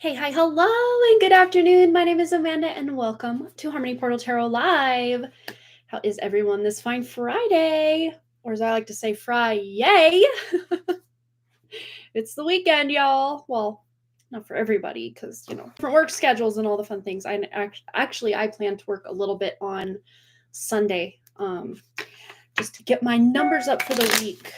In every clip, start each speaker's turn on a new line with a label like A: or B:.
A: Hey, hi, hello, and good afternoon. My name is Amanda, and welcome to Harmony Portal Tarot Live. How is everyone this fine Friday? Or as I like to say, Fry-yay! It's the weekend, y'all. Well, not for everybody, because, different work schedules and all the fun things. I plan to work a little bit on Sunday, just to get my numbers up for the week.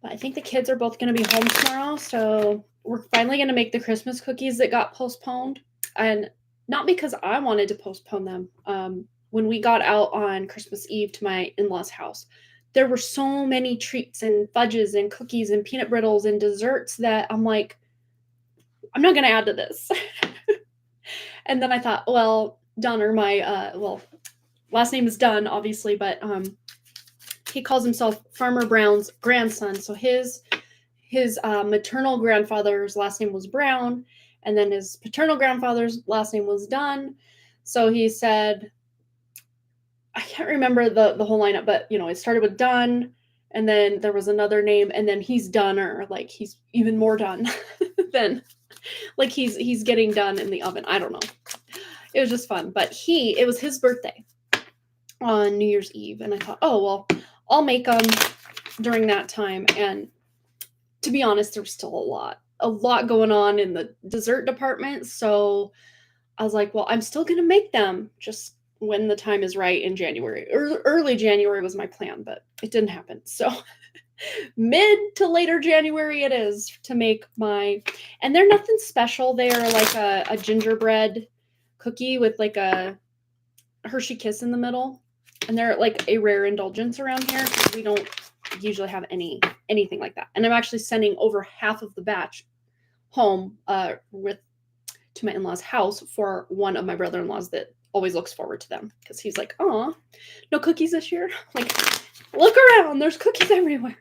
A: But I think the kids are both going to be home tomorrow, so we're finally going to make the Christmas cookies that got postponed. And not because I wanted to postpone them. When we got out on Christmas Eve to my in-laws' house, there were so many treats and fudges and cookies and peanut brittles and desserts that I'm like, I'm not going to add to this. And then I thought, well, Donner, my, last name is Dunn, obviously, but he calls himself Farmer Brown's grandson. So his maternal grandfather's last name was Brown, and then his paternal grandfather's last name was Dunn. So he said, I can't remember the whole lineup, but it started with Dunn, and then there was another name, and then he's Dunner, like he's even more done than like he's getting done in the oven. I don't know. It was just fun, but it was his birthday on New Year's Eve, and I thought, oh well, I'll make them during that time. And to be honest, there was still a lot going on in the dessert department. So I was like, well, I'm still going to make them just when the time is right in January. Early January was my plan, but it didn't happen. So mid to later January it is to make and they're nothing special. They're like a gingerbread cookie with like a Hershey Kiss in the middle. And they're like a rare indulgence around here because we don't usually have anything like that. And I'm actually sending over half of the batch home to my in-laws' house for one of my brother-in-laws that always looks forward to them because he's like, oh, no cookies this year? Like, look around, there's cookies everywhere.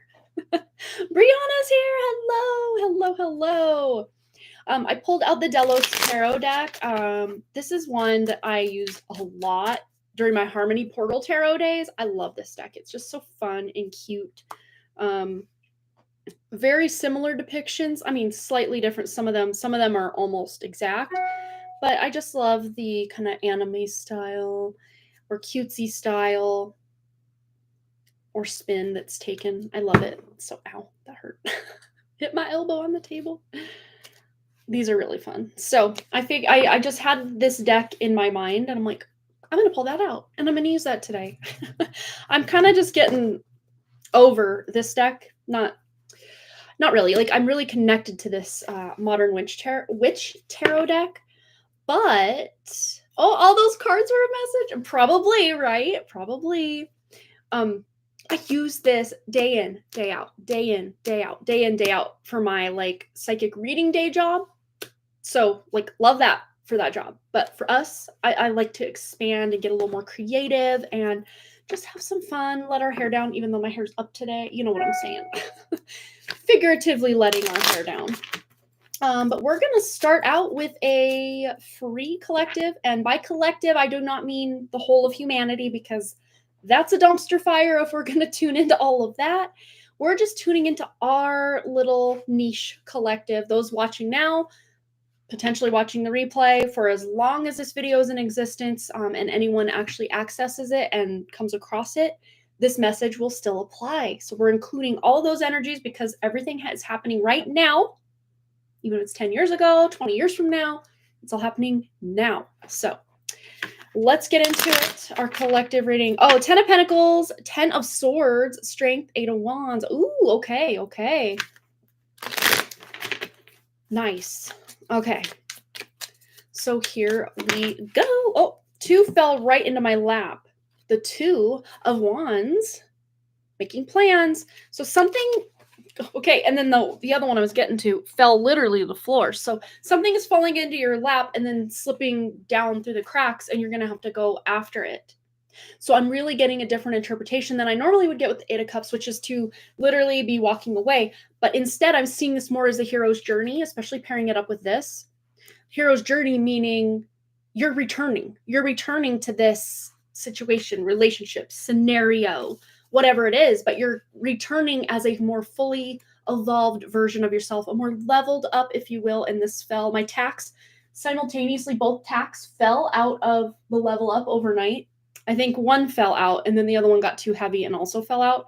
A: Brianna's here. Hello. I pulled out the Delos Tarot deck. This is one that I use a lot during my Harmony Portal Tarot days. I love this deck. It's just so fun and cute. Very similar depictions. I mean, slightly different. Some of them are almost exact, but I just love the kind of anime style or cutesy style or spin that's taken. I love it. So, ow, that hurt. Hit my elbow on the table. These are really fun. So I just had this deck in my mind, and I'm like, I'm going to pull that out, and I'm going to use that today. I'm kind of just getting over this deck. Not really. Like, I'm really connected to this Modern Witch Tarot deck. But, all those cards were a message? Probably, right? Probably. I use this day in, day out, day in, day out, day in, day out for my, like, psychic reading day job. So, like, love that for that job. But for us, I like to expand and get a little more creative and just have some fun, let our hair down, even though my hair's up today. You know what I'm saying. Figuratively letting our hair down. But we're going to start out with a free collective. And by collective, I do not mean the whole of humanity, because that's a dumpster fire if we're going to tune into all of that. We're just tuning into our little niche collective. Those watching now, potentially watching the replay, for as long as this video is in existence, and anyone actually accesses it and comes across it, this message will still apply. So we're including all those energies because everything is happening right now. Even if it's 10 years ago, 20 years from now, it's all happening now. So let's get into it. Our collective reading. Oh, 10 of Pentacles, 10 of Swords, Strength, 8 of Wands. Ooh, okay. Nice. Okay. So here we go. Oh, 2 fell right into my lap. The 2 of Wands, making plans. So something... Okay, and then the other one I was getting to fell literally to the floor. So something is falling into your lap and then slipping down through the cracks, and you're going to have to go after it. So I'm really getting a different interpretation than I normally would get with the 8 of Cups, which is to literally be walking away. But instead, I'm seeing this more as a hero's journey, especially pairing it up with this. Hero's journey meaning you're returning. You're returning to this situation, relationship, scenario, whatever it is, but you're returning as a more fully evolved version of yourself, a more leveled up, if you will, and this fell. My tacks simultaneously, both tacks fell out of the level up overnight. I think one fell out and then the other one got too heavy and also fell out.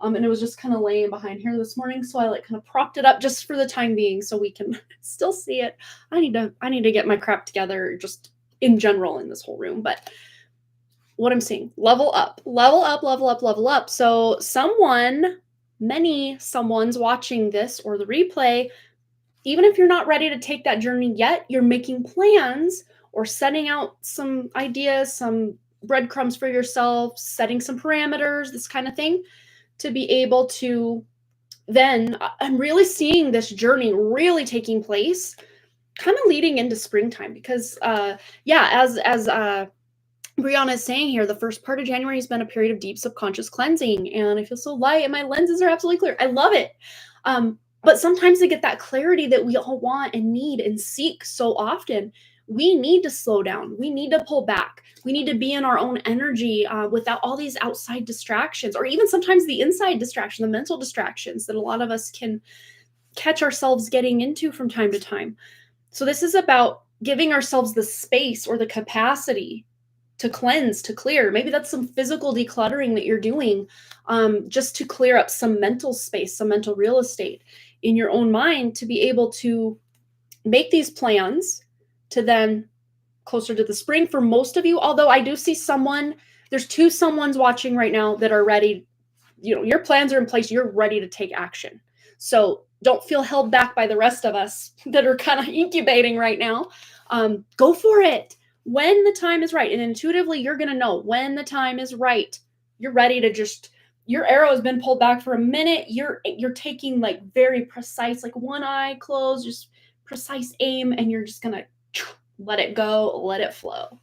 A: And it was just kind of laying behind here this morning. So I like kind of propped it up just for the time being so we can still see it. I need to get my crap together just in general in this whole room. But what I'm seeing, level up, level up, level up, level up. So someone's watching this or the replay, even if you're not ready to take that journey yet, you're making plans or setting out some ideas, some breadcrumbs for yourself, setting some parameters, this kind of thing, to be able to then, I'm really seeing this journey really taking place kind of leading into springtime because, as Brianna is saying here, the first part of January has been a period of deep subconscious cleansing, and I feel so light, and my lenses are absolutely clear. I love it. But sometimes to get that clarity that we all want and need and seek so often, we need to slow down. We need to pull back. We need to be in our own energy without all these outside distractions, or even sometimes the inside distraction, the mental distractions that a lot of us can catch ourselves getting into from time to time. So this is about giving ourselves the space or the capacity to cleanse, to clear. Maybe that's some physical decluttering that you're doing just to clear up some mental space, some mental real estate in your own mind to be able to make these plans to then closer to the spring for most of you. Although I do see there's two someones watching right now that are ready. Your plans are in place. You're ready to take action. So don't feel held back by the rest of us that are kind of incubating right now. Go for it. When the time is right, and intuitively you're going to know when the time is right, you're ready to your arrow has been pulled back for a minute. You're taking like very precise, like one eye closed, just precise aim, and you're just going to let it go, let it flow.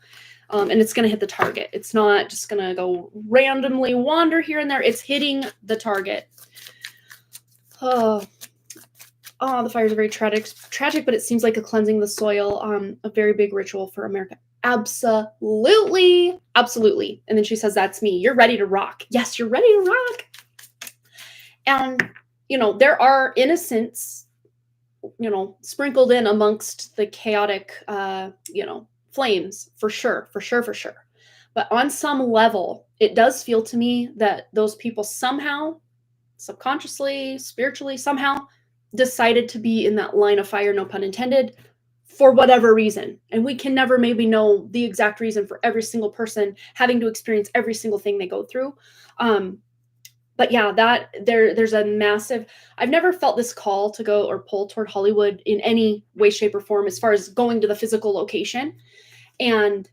A: And it's going to hit the target. It's not just going to go randomly wander here and there. It's hitting the target. The fires are very tragic, but it seems like a cleansing the soil, a very big ritual for America. Absolutely. Absolutely. And then she says, that's me. You're ready to rock. Yes, you're ready to rock. And, there are innocents, sprinkled in amongst the chaotic, flames, for sure. But on some level, it does feel to me that those people somehow, subconsciously, spiritually, somehow decided to be in that line of fire, no pun intended, for whatever reason. And we can never maybe know the exact reason for every single person having to experience every single thing they go through. But yeah, there's a massive, I've never felt this call to go or pull toward Hollywood in any way, shape, or form as far as going to the physical location. And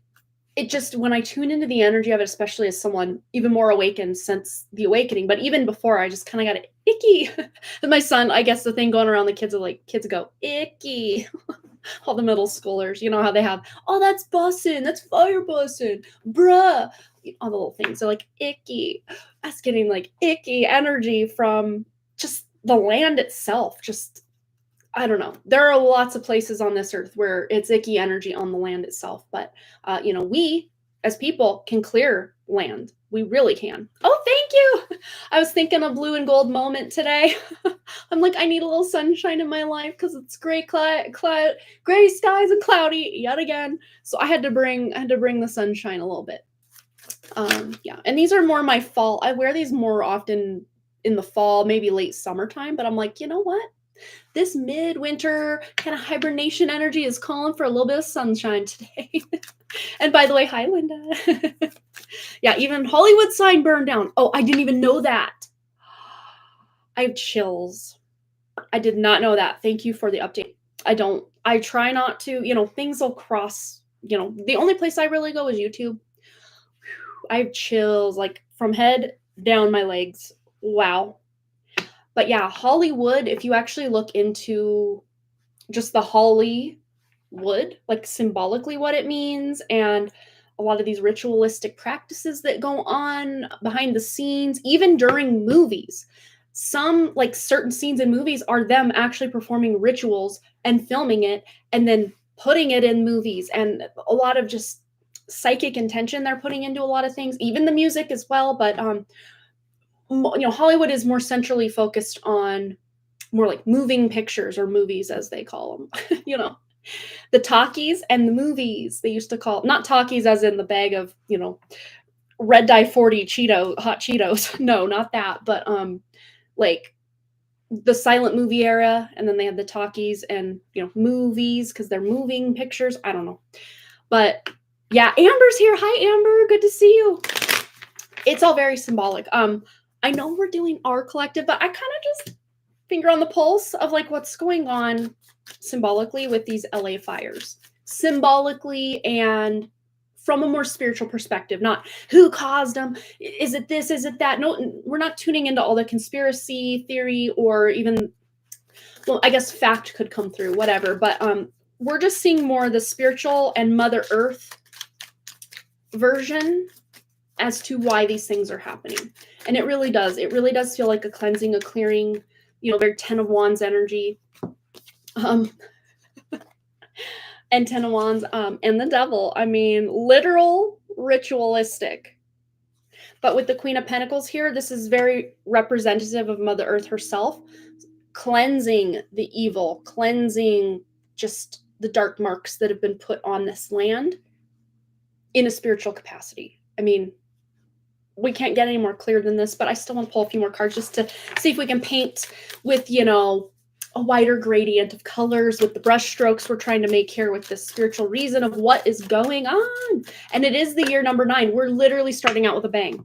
A: it just, when I tune into the energy of it, especially as someone even more awakened since the awakening, but even before, I just kind of got it icky. My son, I guess the thing going around, the kids go, icky. All the middle schoolers, you know how they have, oh, that's bussin', that's fire bussin', bruh. All the little things. They're like, icky. That's getting like icky energy from just the land itself. Just, I don't know. There are lots of places on this earth where it's icky energy on the land itself. But, we as people can clear land. We really can. Oh, thank you. I was thinking a blue and gold moment today. I'm like, I need a little sunshine in my life because it's gray skies and cloudy yet again. So I had to bring the sunshine a little bit. And these are more my fall. I wear these more often in the fall, maybe late summertime. But I'm like, you know what? This midwinter kind of hibernation energy is calling for a little bit of sunshine today. And by the way, hi, Linda. Yeah, even Hollywood sign burned down. Oh, I didn't even know that. I have chills. I did not know that. Thank you for the update. I try not to, things will cross, the only place I really go is YouTube. I have chills like from head down my legs. Wow. But yeah, Hollywood, if you actually look into just the Holly wood, like symbolically what it means, and a lot of these ritualistic practices that go on behind the scenes, even during movies. Some, like certain scenes in movies, are them actually performing rituals and filming it and then putting it in movies, and a lot of just psychic intention they're putting into a lot of things, even the music as well. But Hollywood is more centrally focused on more like moving pictures or movies as they call them, the talkies and the movies they used to call, not talkies as in the bag of, red dye 40 hot Cheetos. No, not that, but like the silent movie era, and then they had the talkies and movies because they're moving pictures. I don't know. But yeah, Amber's here. Hi Amber, good to see you. It's all very symbolic. I know we're doing our collective, but I kind of just finger on the pulse of like what's going on symbolically with these LA fires. Symbolically and from a more spiritual perspective, not who caused them. Is it this? Is it that? No, we're not tuning into all the conspiracy theory or even, well, I guess fact could come through, whatever. But we're just seeing more of the spiritual and Mother Earth version as to why these things are happening. And it really does. It really does feel like a cleansing, a clearing, very 10 of Wands energy. And 10 of Wands, and the Devil. I mean, literal, ritualistic. But with the Queen of Pentacles here, this is very representative of Mother Earth herself, cleansing the evil, cleansing just the dark marks that have been put on this land in a spiritual capacity. I mean, we can't get any more clear than this, but I still want to pull a few more cards just to see if we can paint with, a wider gradient of colors with the brush strokes we're trying to make here with this spiritual reason of what is going on. And it is the year number 9. We're literally starting out with a bang,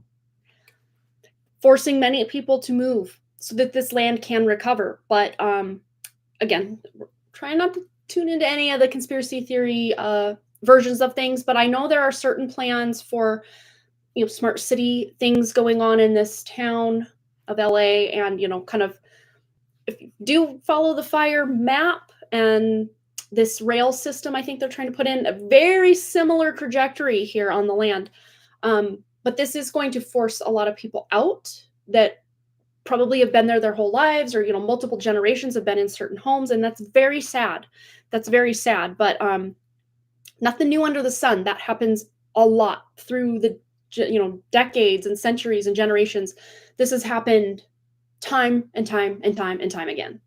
A: forcing many people to move so that this land can recover. But again, we're trying not to tune into any of the conspiracy theory versions of things, but I know there are certain plans for smart city things going on in this town of LA, and kind of, if you do follow the fire map and this rail system, I think they're trying to put in a very similar trajectory here on the land. But this is going to force a lot of people out that probably have been there their whole lives, or, multiple generations have been in certain homes. And that's very sad. That's very sad. But nothing new under the sun. That happens a lot through the, decades and centuries and generations. This has happened time and time and time and time again.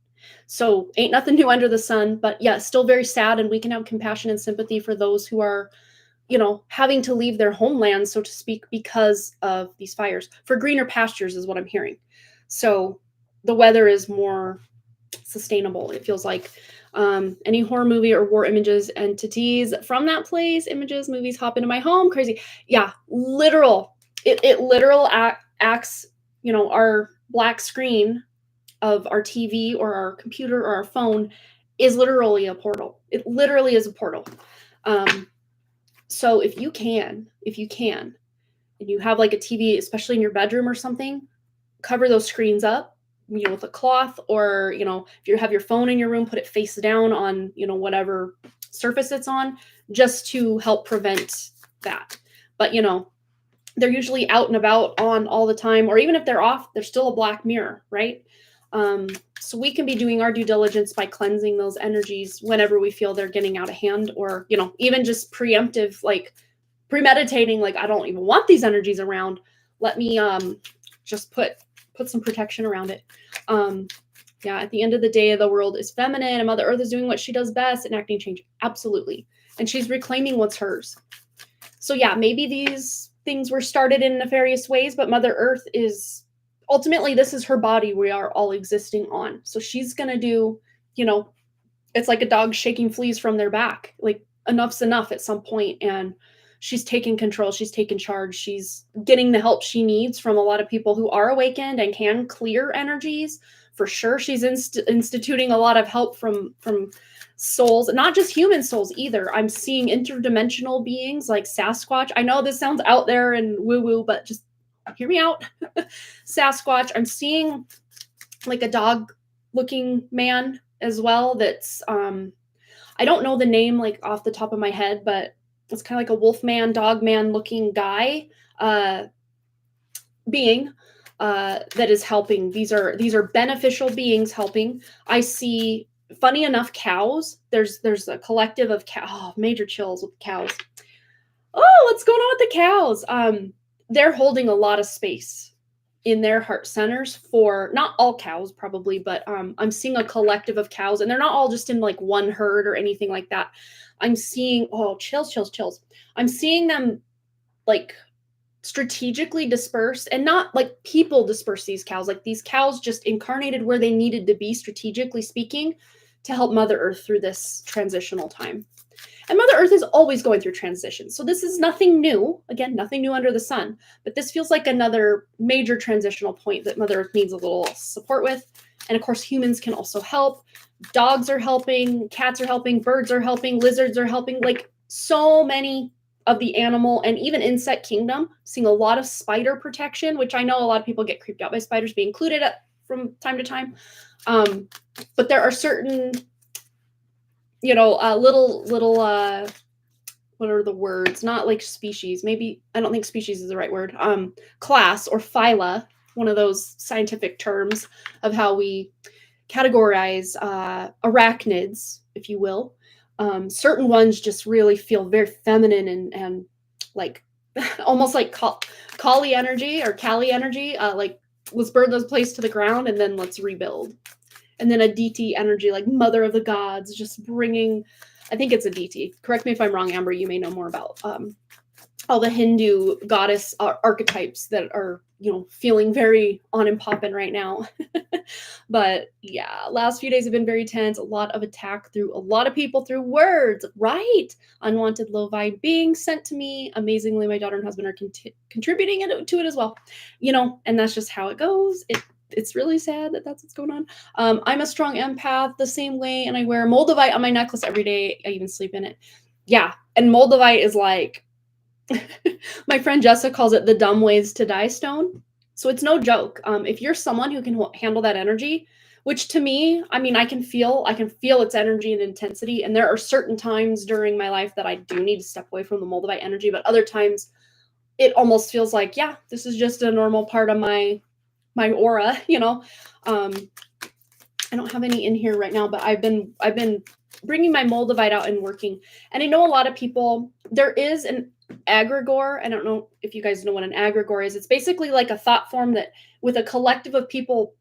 A: So ain't nothing new under the sun, but yeah, still very sad. And we can have compassion and sympathy for those who are, having to leave their homeland, so to speak, because of these fires. For greener pastures is what I'm hearing. So the weather is more sustainable. It feels like any horror movie or war images, entities from that place, images, movies hop into my home. Crazy. Yeah, literal. It literal acts, our black screen of our TV or our computer or our phone is literally a portal. It literally is a portal. So if you can, and you have like a TV, especially in your bedroom or something, cover those screens up, with a cloth, or, if you have your phone in your room, put it face down on, whatever surface it's on, just to help prevent that. But, they're usually out and about on all the time, or even if they're off, they're still a black mirror, right? So we can be doing our due diligence by cleansing those energies whenever we feel they're getting out of hand, or, even just preemptive, like premeditating, like, I don't even want these energies around. Let me just put some protection around it. Yeah, at the end of the day, the world is feminine and Mother Earth is doing what she does best, enacting change. Absolutely. And she's reclaiming what's hers. So yeah, maybe these things were started in nefarious ways, but Mother Earth is ultimately, this is her body we are all existing on. So she's going to do, it's like a dog shaking fleas from their back. Like, enough's enough at some point. And she's taking control. She's taking charge. She's getting the help she needs from a lot of people who are awakened and can clear energies. For sure, she's instituting a lot of help from souls, not just human souls either. I'm seeing interdimensional beings like Sasquatch. I know this sounds out there and woo-woo, but just hear me out. Sasquatch. I'm seeing like a dog-looking man as well. That's I don't know the name like off the top of my head, but it's kind of like a wolf man, dog man looking guy, being that is helping. These are beneficial beings helping. I see, funny enough, cows. There's a collective of cows. Oh, major chills with cows. Oh, what's going on with the cows? They're holding a lot of space in their heart centers for not all cows probably, but I'm seeing a collective of cows, and they're not all just in like one herd or anything like that. I'm seeing, oh, chills, chills, chills. I'm seeing them like strategically dispersed, and not like people disperse these cows. Like these cows just incarnated where they needed to be, strategically speaking, to help Mother Earth through this transitional time. And Mother Earth is always going through transitions. So this is nothing new. Again, nothing new under the sun. But this feels like another major transitional point that Mother Earth needs a little support with. And of course, humans can also help. Dogs are helping, cats are helping, birds are helping, lizards are helping. Like so many of the animal and even insect kingdom, seeing a lot of spider protection, which I know a lot of people get creeped out by spiders being included from time to time. But there are certain, little what are the words? Not like species. Maybe, I don't think species is the right word. Class or phyla, one of those scientific terms of how we categorize arachnids, if you will. Certain ones just really feel very feminine and like almost like Kali energy or Kali energy. Like let's burn those place to the ground and then let's rebuild. And then a DT energy, like mother of the gods, just bringing, I think it's a DT. Correct me if I'm wrong, Amber. You may know more about all the Hindu goddess archetypes that are, feeling very on and popping right now. But yeah, last few days have been very tense. A lot of attack through a lot of people through words, right? Unwanted low vibe beings sent to me. Amazingly, my daughter and husband are contributing to it as well. And that's just how it goes. It's really sad that that's what's going on. I'm a strong empath the same way, and I wear Moldavite on my necklace every day. I even sleep in it. Yeah, and Moldavite is like, my friend Jessica calls it the dumb ways to die stone. So it's no joke. If you're someone who can handle that energy, which to me, I mean, I can feel its energy and intensity. And there are certain times during my life that I do need to step away from the Moldavite energy, but other times it almost feels like, yeah, this is just a normal part of my aura, I don't have any in here right now, but I've been bringing my Moldavite out and working. And I know a lot of people, there is an egregore. I don't know if you guys know what an egregore is. It's basically like a thought form that with a collective of people,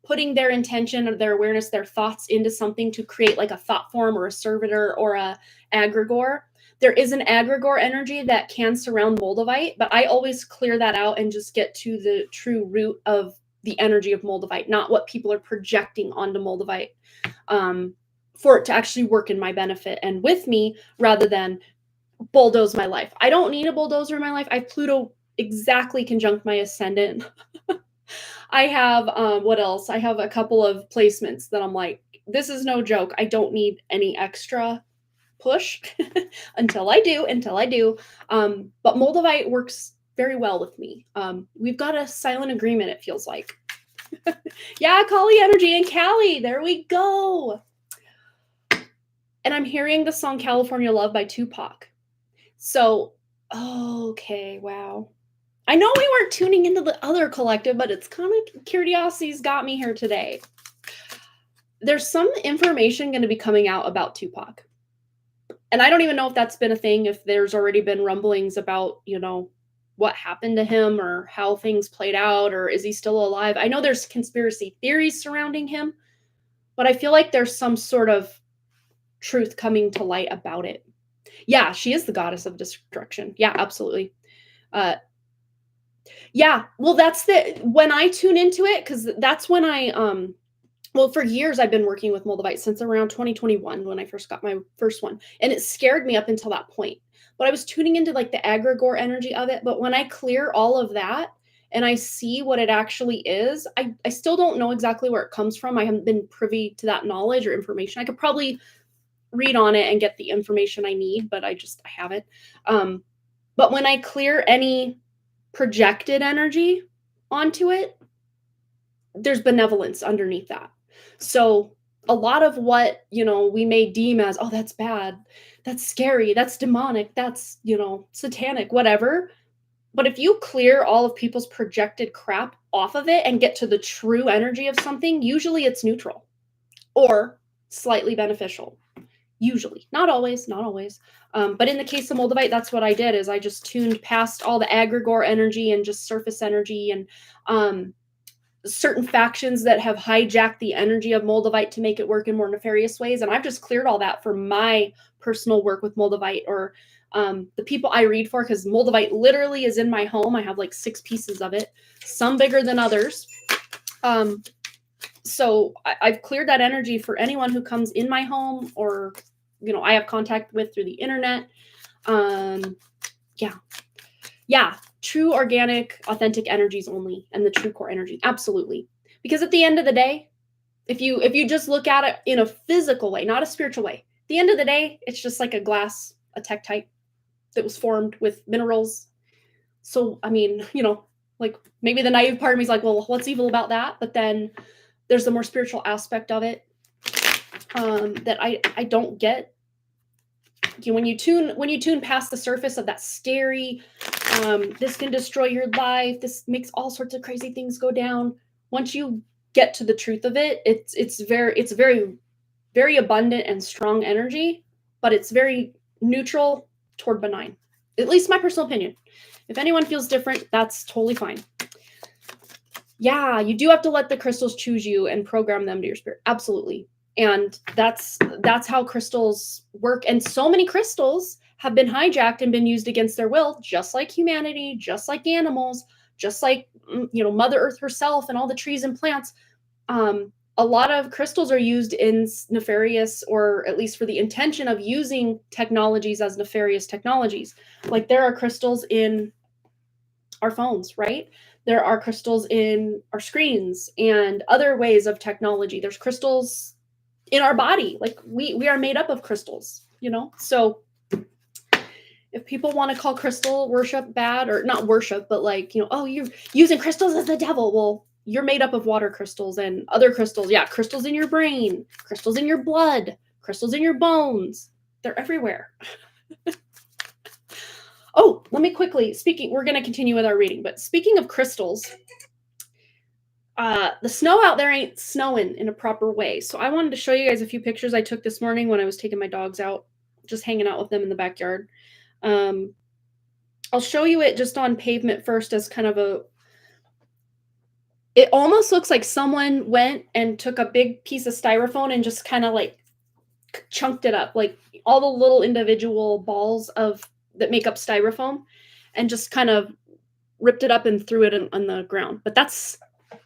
A: putting their intention or their awareness, their thoughts into something to create like a thought form or a servitor or a egregore. There is an egregore energy that can surround Moldavite, but I always clear that out and just get to the true root of the energy of Moldavite, not what people are projecting onto Moldavite, for it to actually work in my benefit and with me rather than bulldoze my life. I don't need a bulldozer in my life. I have Pluto exactly conjunct my ascendant. I have, what else? I have a couple of placements that I'm like, this is no joke. I don't need any extra push until I do. But Moldavite works very well with me. We've got a silent agreement, it feels like. Yeah, Kali energy and Cali. There we go. And I'm hearing the song California Love by Tupac. So, okay, wow. I know we weren't tuning into the other collective, but it's kind of curiosity's got me here today. There's some information going to be coming out about Tupac. And I don't even know if that's been a thing, if there's already been rumblings about, what happened to him or how things played out, or is he still alive? I know there's conspiracy theories surrounding him, but I feel like there's some sort of truth coming to light about it. Yeah, she is the goddess of destruction. Yeah, absolutely. Yeah, well, when I tune into it, because that's when well, for years I've been working with Moldavite since around 2021 when I first got my first one, and it scared me up until that point. But I was tuning into like the egregore energy of it. But when I clear all of that and I see what it actually is, I still don't know exactly where it comes from. I haven't been privy to that knowledge or information. I could probably read on it and get the information I need, but I haven't. But when I clear any projected energy onto it, there's benevolence underneath that. So a lot of what, we may deem as, oh, that's bad, that's scary, that's demonic, that's, satanic, whatever. But if you clear all of people's projected crap off of it and get to the true energy of something, usually it's neutral or slightly beneficial. Usually, not always, not always. But in the case of Moldavite, that's what I did is I just tuned past all the egregore energy and just surface energy and certain factions that have hijacked the energy of Moldavite to make it work in more nefarious ways. And I've just cleared all that for my personal work with Moldavite or the people I read for, because Moldavite literally is in my home. I have like 6 pieces of it, some bigger than others. So I've cleared that energy for anyone who comes in my home or, I have contact with through the internet. Yeah, true organic, authentic energies only, and the true core energy. Absolutely. Because at the end of the day, if you just look at it in a physical way, not a spiritual way, at the end of the day, it's just like a glass, a tektite that was formed with minerals. So, I mean, like maybe the naive part of me is like, well, what's evil about that? But then there's the more spiritual aspect of it that I don't get. When you tune past the surface of that scary, this can destroy your life, this makes all sorts of crazy things go down. Once you get to the truth of it, it's very, very abundant and strong energy, but it's very neutral toward benign. At least my personal opinion. If anyone feels different, that's totally fine. Yeah, you do have to let the crystals choose you and program them to your spirit. Absolutely. And that's how crystals work. And so many crystals have been hijacked and been used against their will, just like humanity, just like animals, just like, Mother Earth herself and all the trees and plants. A lot of crystals are used in nefarious, or at least for the intention of using technologies as nefarious technologies. Like there are crystals in our phones, right? There are crystals in our screens and other ways of technology. There's crystals in our body. Like we are made up of crystals, So if people want to call crystal worship bad, or not worship, but like, oh, you're using crystals as the devil. Well, you're made up of water crystals and other crystals. Yeah, crystals in your brain, crystals in your blood, crystals in your bones. They're everywhere. Oh, let me quickly, we're going to continue with our reading, but speaking of crystals, the snow out there ain't snowing in a proper way. So I wanted to show you guys a few pictures I took this morning when I was taking my dogs out, just hanging out with them in the backyard. I'll show you it just on pavement first as kind of it almost looks like someone went and took a big piece of styrofoam and just kind of like chunked it up, like all the little individual balls that make up styrofoam, and just kind of ripped it up and threw it on the ground. But that's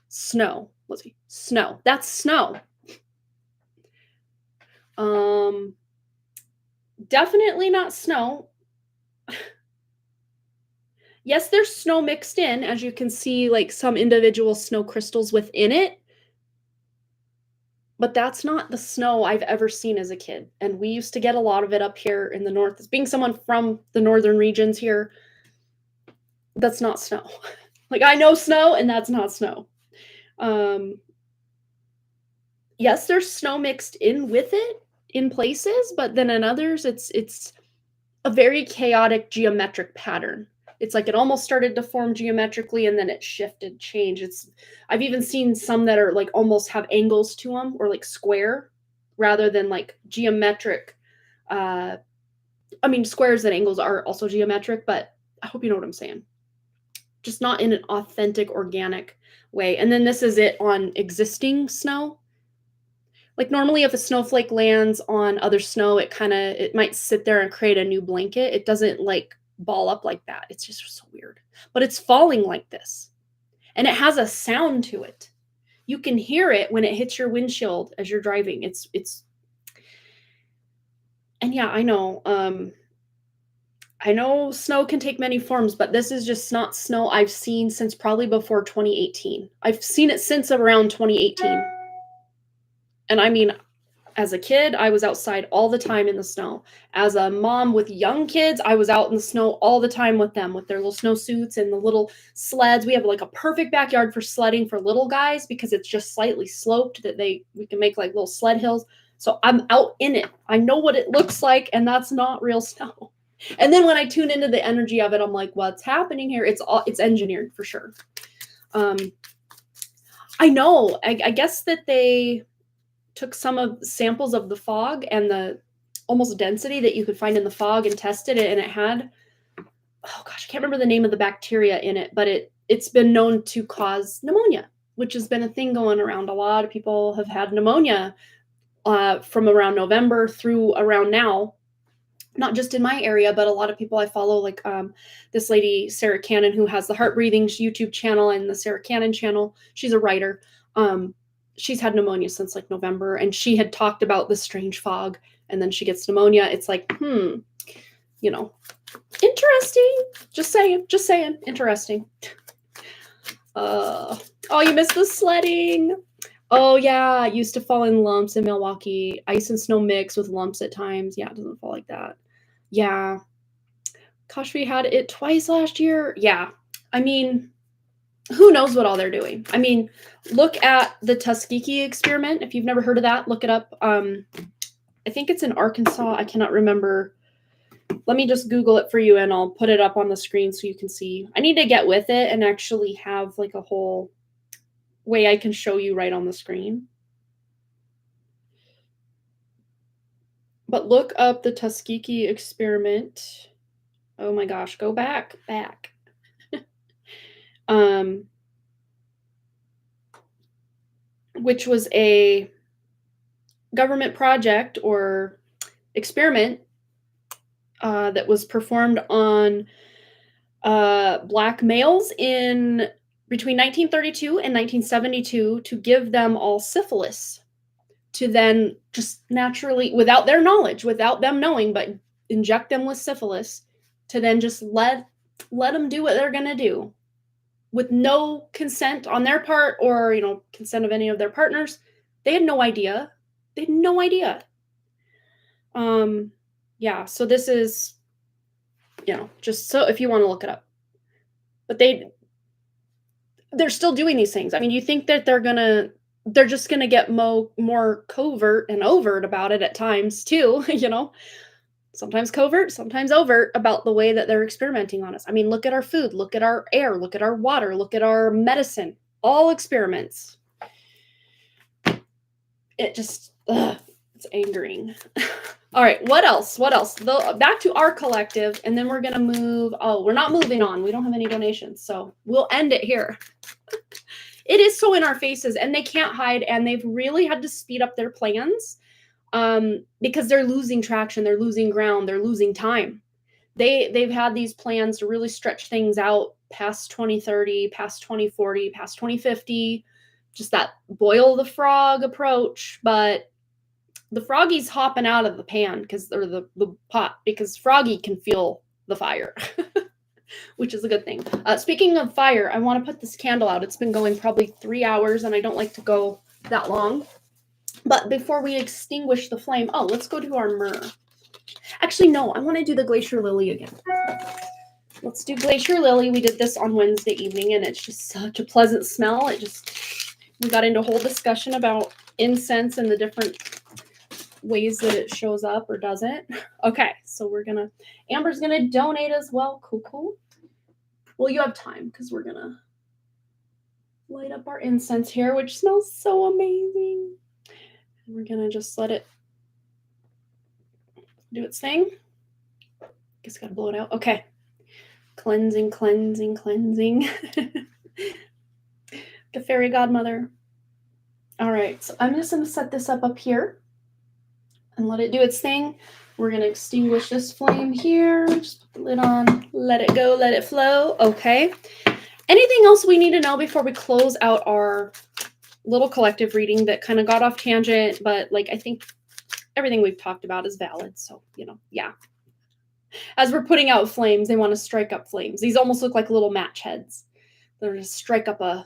A: snow. Let's see. Snow. That's snow. Definitely not snow. Yes, there's snow mixed in, as you can see, like some individual snow crystals within it. But that's not the snow I've ever seen as a kid. And we used to get a lot of it up here in the north. As being someone from the northern regions here, that's not snow. Like I know snow, and that's not snow. Yes, there's snow mixed in with it in places, but then in others, it's a very chaotic geometric pattern. It's like it almost started to form geometrically and then it shifted, changed. I've even seen some that are like almost have angles to them, or like square rather than like geometric. I mean, squares and angles are also geometric, but I hope you know what I'm saying. Just not in an authentic, organic way. And then this is it on existing snow. Like normally if a snowflake lands on other snow, it might sit there and create a new blanket. It doesn't like ball up like that. It's just so weird. But it's falling like this. And it has a sound to it. You can hear it when it hits your windshield as you're driving. And yeah, I know. I know snow can take many forms, but this is just not snow I've seen since probably before 2018. I've seen it since around 2018. And I mean, as a kid, I was outside all the time in the snow. As a mom with young kids, I was out in the snow all the time with them, with their little snowsuits and the little sleds. We have like a perfect backyard for sledding for little guys because it's just slightly sloped that we can make like little sled hills. So I'm out in it. I know what it looks like, and that's not real snow. And then when I tune into the energy of it, I'm like, what's happening here? It's engineered for sure. I know. I guess that they took some of samples of the fog and almost density that you could find in the fog, and tested it, and it had, oh gosh, I can't remember the name of the bacteria in it, but it's been known to cause pneumonia, which has been a thing going around. A lot of people have had pneumonia from around November through around now. Not just in my area, but a lot of people I follow, like this lady, Sarah Cannon, who has the Heart Breathings YouTube channel and the Sarah Cannon channel. She's a writer. She's had pneumonia since like November, and she had talked about the strange fog, and then she gets pneumonia. It's like, interesting. Just saying, interesting. Oh, you missed the sledding. Oh yeah, I used to fall in lumps in Milwaukee. Ice and snow mix with lumps at times. Yeah, it doesn't fall like that. Yeah. Gosh, we had it twice last year. Yeah. I mean, who knows what all they're doing? I mean, look at the Tuskegee experiment. If you've never heard of that, look it up. I think it's in Arkansas. I cannot remember. Let me just Google it for you, and I'll put it up on the screen so you can see. I need to get with it and actually have like a whole way I can show you right on the screen. But look up the Tuskegee experiment. Oh my gosh, go back. Which was a government project or experiment that was performed on Black males in between 1932 and 1972 to give them all syphilis, to then just naturally, without their knowledge, without them knowing, but inject them with syphilis, to then just let them do what they're going to do with no consent on their part, or consent of any of their partners. They had no idea. Yeah, so this is just so if you want to look it up. But they're still doing these things. I mean, you think that they're just gonna get more covert and overt about it at times too, sometimes covert, sometimes overt about the way that they're experimenting on us. I mean, look at our food, look at our air, look at our water, look at our medicine, all experiments. It just, it's angering. All right, what else? Back to our collective, and then we're gonna move. Oh, we're not moving on. We don't have any donations, so we'll end it here. It is so in our faces, and they can't hide, and they've really had to speed up their plans because they're losing traction, they're losing ground, they're losing time. They've had these plans to really stretch things out past 2030, past 2040, past 2050, just that boil the frog approach, but the froggy's hopping out of the pan or the pot, because Froggy can feel the fire, which is a good thing. Speaking of fire, I want to put this candle out. It's been going probably 3 hours, and I don't like to go that long. But before we extinguish the flame, let's go to our myrrh. Actually, no, I want to do the Glacier Lily again. Let's do Glacier Lily. We did this on Wednesday evening, and it's just such a pleasant smell. We got into a whole discussion about incense and the different ways that it shows up or doesn't. Okay, so Amber's gonna donate as well. Cool. Well, you have time, because we're gonna light up our incense here, which smells so amazing. And we're gonna just let it do its thing. Guess gotta blow it out. Okay. Cleansing. The fairy godmother. All right, so I'm just gonna set this up here and let it do its thing. We're going to extinguish this flame here. Just put the lid on. Let it go. Let it flow. Okay. Anything else we need to know before we close out our little collective reading that kind of got off tangent, but I think everything we've talked about is valid. So, yeah. As we're putting out flames, they want to strike up flames. These almost look like little match heads. They're going to strike up a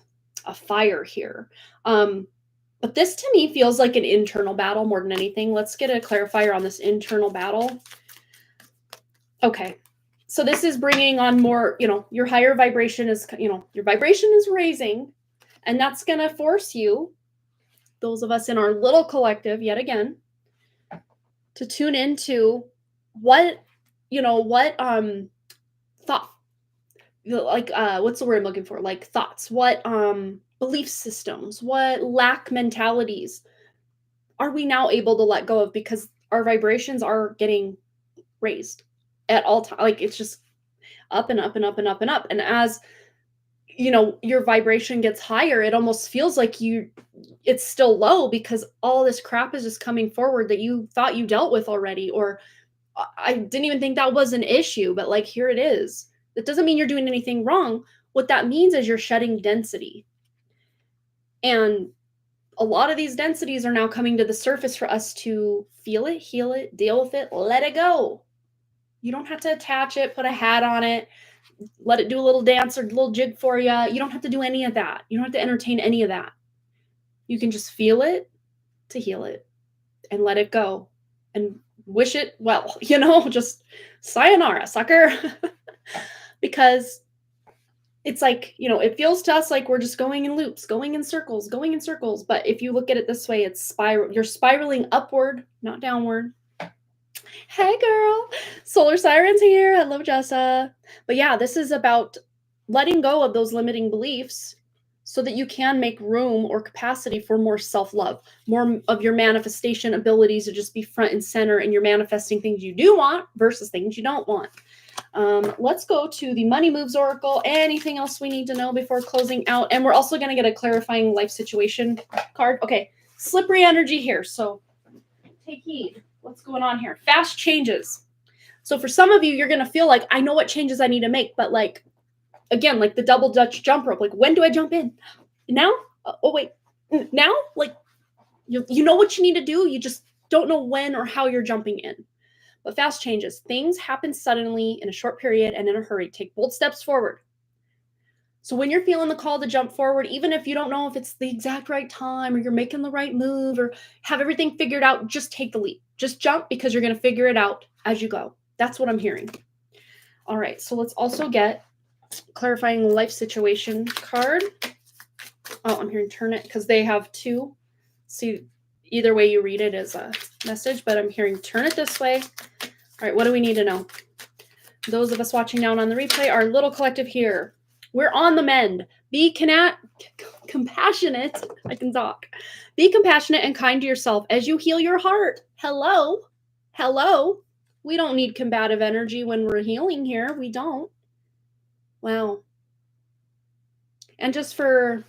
A: fire here. But this to me feels like an internal battle more than anything. Let's get a clarifier on this internal battle. Okay. So this is bringing on more, your higher vibration is, your vibration is raising, and that's going to force you, those of us in our little collective, yet again, to tune into what thought, what's the word I'm looking for? Like thoughts, what, belief systems, what lack mentalities are we now able to let go of, because our vibrations are getting raised at all times. Like it's just up and up and up and up and up. And as your vibration gets higher, it almost feels like it's still low because all this crap is just coming forward that you thought you dealt with already, or I didn't even think that was an issue, but like here it is. That doesn't mean you're doing anything wrong. What that means is you're shedding density. And a lot of these densities are now coming to the surface for us to feel it, heal it, deal with it, let it go. You don't have to attach it, put a hat on it, let it do a little dance or a little jig for you. You don't have to do any of that. You don't have to entertain any of that. You can just feel it to heal it and let it go and wish it well, just sayonara, sucker. Because it's like, it feels to us like we're just going in loops, going in circles. But if you look at it this way, you're spiraling upward, not downward. Hey girl, Solar Sirens here. Hello, Jessa. But yeah, this is about letting go of those limiting beliefs so that you can make room or capacity for more self-love, more of your manifestation abilities to just be front and center, and you're manifesting things you do want versus things you don't want. Let's go to the Money Moves Oracle. Anything else we need to know before closing out? And we're also going to get a clarifying life situation card. Okay, slippery energy here, so take heed. What's going on here? Fast changes. So for some of you, you're going to feel like, I know what changes I need to make, but like, again, like the double Dutch jump rope, like when do I jump in? Now? Oh, wait, now? Like, you know what you need to do. You just don't know when or how you're jumping in. But fast changes. Things happen suddenly in a short period and in a hurry. Take bold steps forward. So when you're feeling the call to jump forward, even if you don't know if it's the exact right time or you're making the right move or have everything figured out, just take the leap. Just jump because you're going to figure it out as you go. That's what I'm hearing. All right, so let's also get clarifying life situation card. Oh, I'm hearing turn it because they have two. See, either way you read it is a message, but I'm hearing turn it this way. All right, what do we need to know? Those of us watching down on the replay, our little collective here. We're on the mend. Be compassionate. I can talk. Be compassionate and kind to yourself as you heal your heart. Hello. We don't need combative energy when we're healing here. We don't. Wow. And just for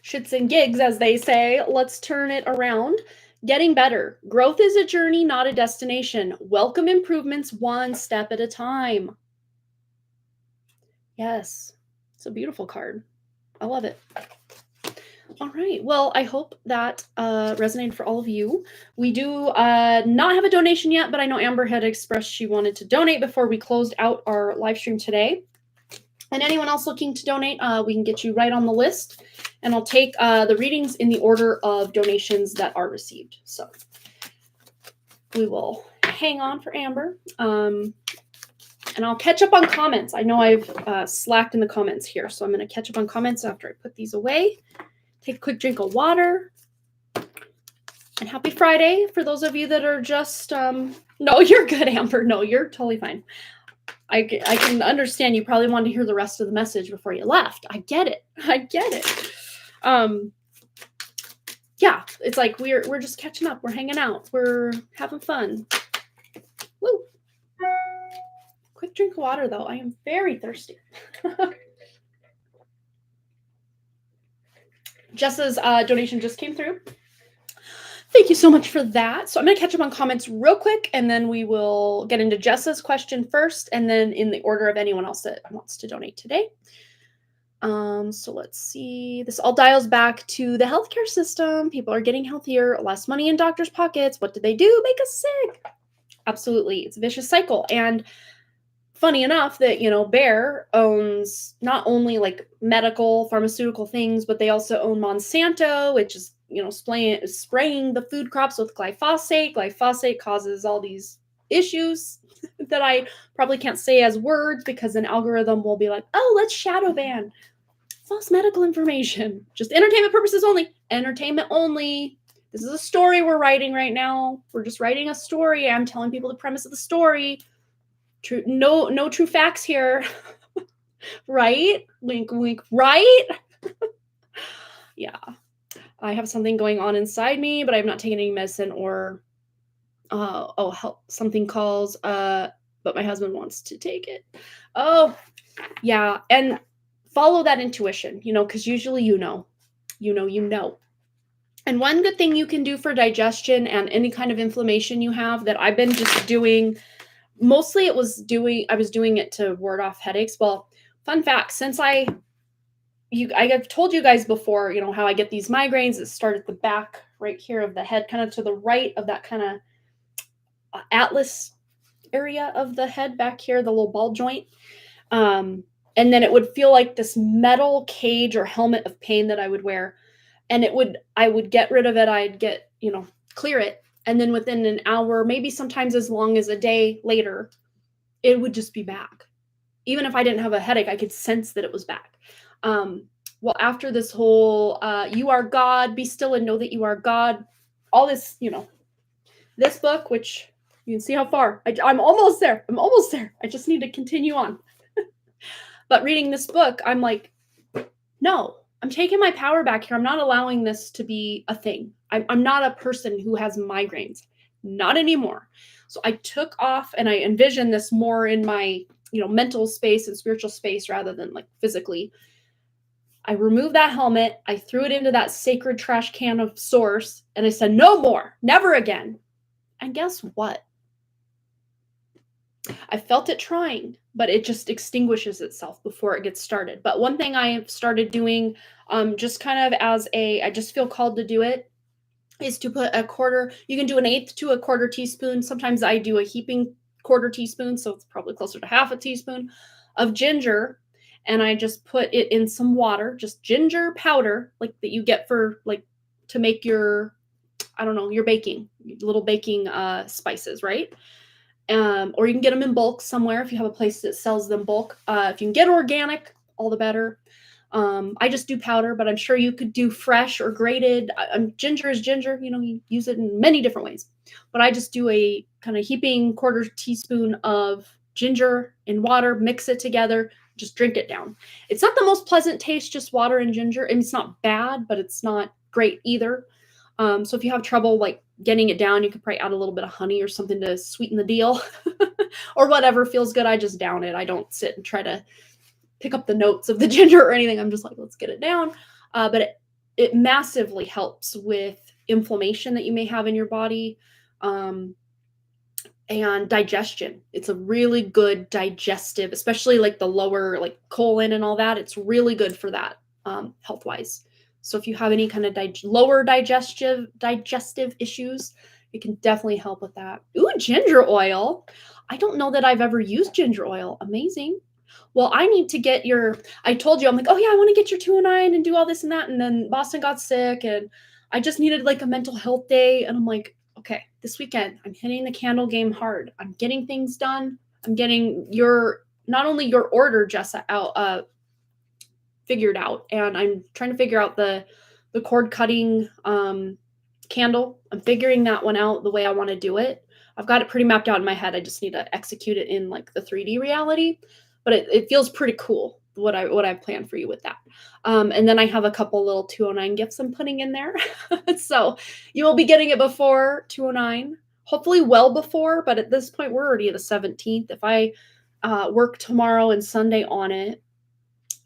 A: shits and gigs, as they say, let's turn it around. Getting better. Growth is a journey, not a destination. Welcome improvements one step at a time. Yes. It's a beautiful card. I love it. All right. Well, I hope that resonated for all of you. We do not have a donation yet, but I know Amber had expressed she wanted to donate before we closed out our live stream today. And anyone else looking to donate, we can get you right on the list. And I'll take the readings in the order of donations that are received. So we will hang on for Amber. And I'll catch up on comments. I know I've slacked in the comments here, so I'm going to catch up on comments after I put these away. Take a quick drink of water. And happy Friday for those of you that are just... No, you're good, Amber. No, you're totally fine. I can understand you probably wanted to hear the rest of the message before you left. I get it. Yeah, it's like we're just catching up. We're hanging out. We're having fun. Woo! Quick drink of water, though. I am very thirsty. Jessa's donation just came through. Thank you so much for that. So I'm going to catch up on comments real quick, and then we will get into Jessa's question first, and then in the order of anyone else that wants to donate today. So let's see. This all dials back to the healthcare system. People are getting healthier, less money in doctors' pockets. What do? Make us sick. Absolutely. It's a vicious cycle. And funny enough that, Bayer owns not only like medical, pharmaceutical things, but they also own Monsanto, which is, spraying the food crops with glyphosate. Glyphosate causes all these issues that I probably can't say as words because an algorithm will be like, oh, let's shadow ban false medical information. Just entertainment purposes only. Entertainment only. This is a story we're writing right now. We're just writing a story. I'm telling people the premise of the story. True, no true facts here. Right? Wink, wink, right? Yeah. I have something going on inside me, but I've not taken any medicine or something calls, but my husband wants to take it. Oh, yeah, and follow that intuition, because usually you know. And one good thing you can do for digestion and any kind of inflammation you have that I've been just doing, mostly I was doing it to ward off headaches. Well, fun fact, since I have told you guys before, how I get these migraines that start at the back right here of the head, kind of to the right of that kind of atlas area of the head back here, the little ball joint. And then it would feel like this metal cage or helmet of pain that I would wear. And I would get rid of it. I'd get, clear it. And then within an hour, maybe sometimes as long as a day later, it would just be back. Even if I didn't have a headache, I could sense that it was back. Well, after this whole, you are God, be still and know that you are God, all this, this book, which you can see how far, I'm almost there. I just need to continue on. But reading this book, I'm like, no, I'm taking my power back here. I'm not allowing this to be a thing. I'm not a person who has migraines. Not anymore. So I took off and I envisioned this more in my, mental space and spiritual space rather than like physically. I removed that helmet. I threw it into that sacred trash can of source. And I said, no more, never again. And guess what? I felt it trying, but it just extinguishes itself before it gets started. But one thing I have started doing, just kind of I just feel called to do it, is to put you can do an 1/8 to a 1/4 teaspoon. Sometimes I do a heaping 1/4 teaspoon, so it's probably closer to 1/2 teaspoon of ginger. And I just put it in some water, just ginger powder, like that you get for like to make your, I don't know, your little baking spices, right? Or you can get them in bulk somewhere if you have a place that sells them bulk. If you can get organic, all the better. I just do powder, but I'm sure you could do fresh or grated. Ginger is ginger, you use it in many different ways. But I just do a kind of heaping 1/4 teaspoon of ginger in water, mix it together, just drink it down. It's not the most pleasant taste, just water and ginger. And it's not bad, but it's not great either. So if you have trouble like getting it down, you could probably add a little bit of honey or something to sweeten the deal or whatever feels good. I just down it. I don't sit and try to pick up the notes of the ginger or anything. I'm just like, let's get it down. But it massively helps with inflammation that you may have in your body and digestion. It's a really good digestive, especially like the lower, like colon and all that. It's really good for that health-wise. So if you have any kind of lower digestive issues, it can definitely help with that. Ooh, ginger oil. I don't know that I've ever used ginger oil. Amazing. Well, I need to get I told you, I'm like, oh yeah, I want to get your 209 and do all this and that. And then Boston got sick and I just needed like a mental health day. And I'm like, okay, this weekend, I'm hitting the candle game hard. I'm getting things done. I'm getting not only your order, Jessa, out, figured out, and I'm trying to figure out the cord cutting candle. I'm figuring that one out the way I want to do it. I've got it pretty mapped out in my head. I just need to execute it in like the 3D reality, but it feels pretty cool what I've planned for you with that. And then I have a couple little 209 gifts I'm putting in there. So you will be getting it before 209, hopefully well before, but at this point we're already the 17th. If I work tomorrow and Sunday on it,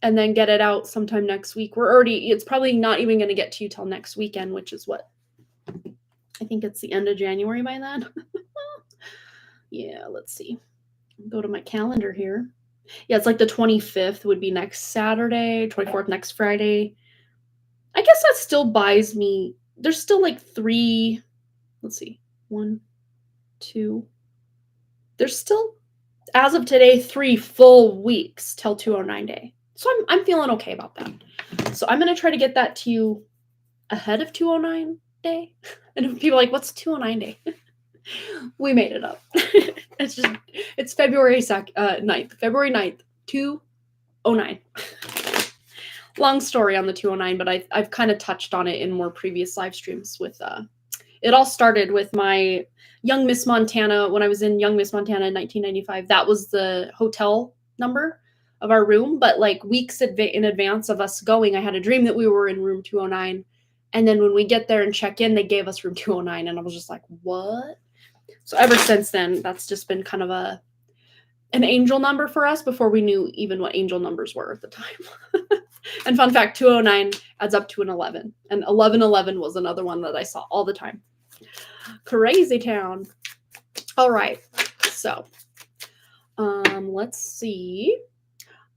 A: and then get it out sometime next week. It's probably not even going to get to you till next weekend, which is what? I think it's the end of January by then. Yeah, let's see. Go to my calendar here. Yeah, it's like the 25th would be next Saturday, 24th next Friday. I guess that still buys me, there's still like 3, let's see, 1, 2. There's still, as of today, 3 full weeks till 209 day. So I'm feeling okay about that. So I'm going to try to get that to you ahead of 209 day. And people are like, what's 209 day? We made it up. It's February 9th. February 9th, 209. Long story on the 209, but I've kind of touched on it in more previous live streams with it all started with my Young Miss Montana. When I was in Young Miss Montana in 1995, that was the hotel number of our room, but like weeks in advance of us going, I had a dream that we were in room 209. And then when we get there and check in, they gave us room 209. And I was just like, what? So ever since then, that's just been kind of an angel number for us before we knew even what angel numbers were at the time. And fun fact, 209 adds up to an 11. And 1111 was another one that I saw all the time. Crazy town. All right. So let's see.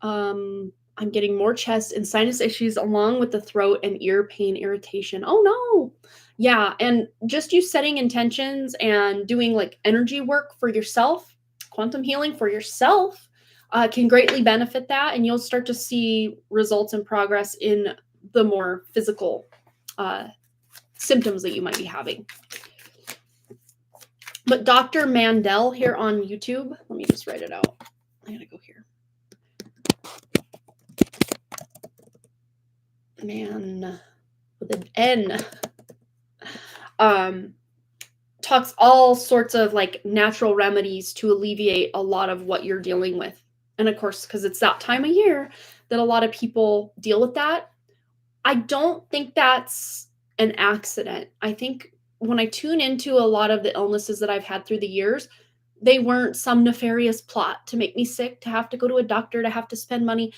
A: I'm getting more chest and sinus issues along with the throat and ear pain irritation. Oh no. Yeah. And just you setting intentions and doing like energy work for yourself, quantum healing for yourself, can greatly benefit that. And you'll start to see results and progress in the more physical symptoms that you might be having. But Dr. Mandel here on YouTube, let me just write it out. I gotta go here. Man with an N. Talks all sorts of like natural remedies to alleviate a lot of what you're dealing with. And of course, because it's that time of year that a lot of people deal with that. I don't think that's an accident. I think when I tune into a lot of the illnesses that I've had through the years, they weren't some nefarious plot to make me sick, to have to go to a doctor, to have to spend money.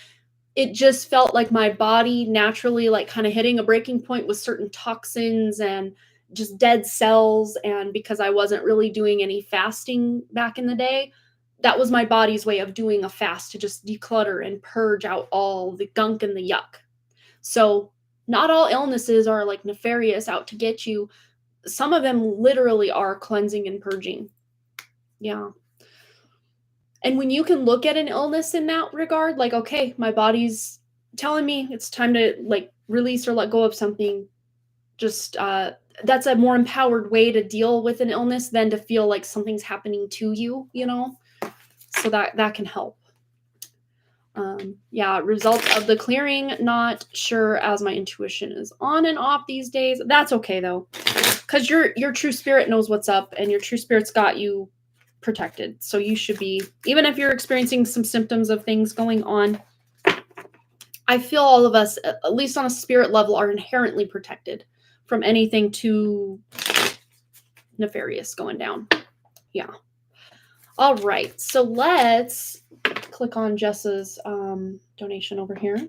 A: It just felt like my body naturally like kind of hitting a breaking point with certain toxins and just dead cells. And because I wasn't really doing any fasting back in the day, that was my body's way of doing a fast to just declutter and purge out all the gunk and the yuck. So not all illnesses are like nefarious out to get you. Some of them literally are cleansing and purging. Yeah. And when you can look at an illness in that regard, like, okay, my body's telling me it's time to like release or let go of something, just that's a more empowered way to deal with an illness than to feel like something's happening to you, you know? So that can help. Yeah, results of the clearing, not sure as my intuition is on and off these days. That's okay though, because your true spirit knows what's up and your true spirit's got you protected. So you should be, even if you're experiencing some symptoms of things going on, I feel all of us, at least on a spirit level, are inherently protected from anything too nefarious going down. Yeah. All right. So let's click on Jessa's donation over here.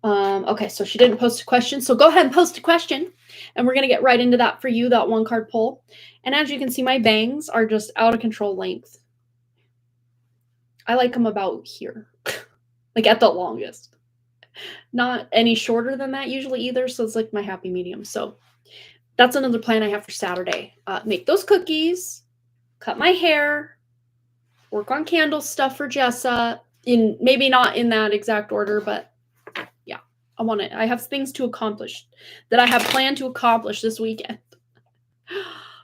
A: Okay, so she didn't post a question. So go ahead and post a question. And we're going to get right into that for you, that one card pull. And as you can see, my bangs are just out of control length. I like them about here, like at the longest. Not any shorter than that usually either. So it's like my happy medium. So that's another plan I have for Saturday. Make those cookies, cut my hair, work on candle stuff for Jessa. Maybe not in that exact order, but yeah, I want it. I have things to accomplish that I have planned to accomplish this weekend.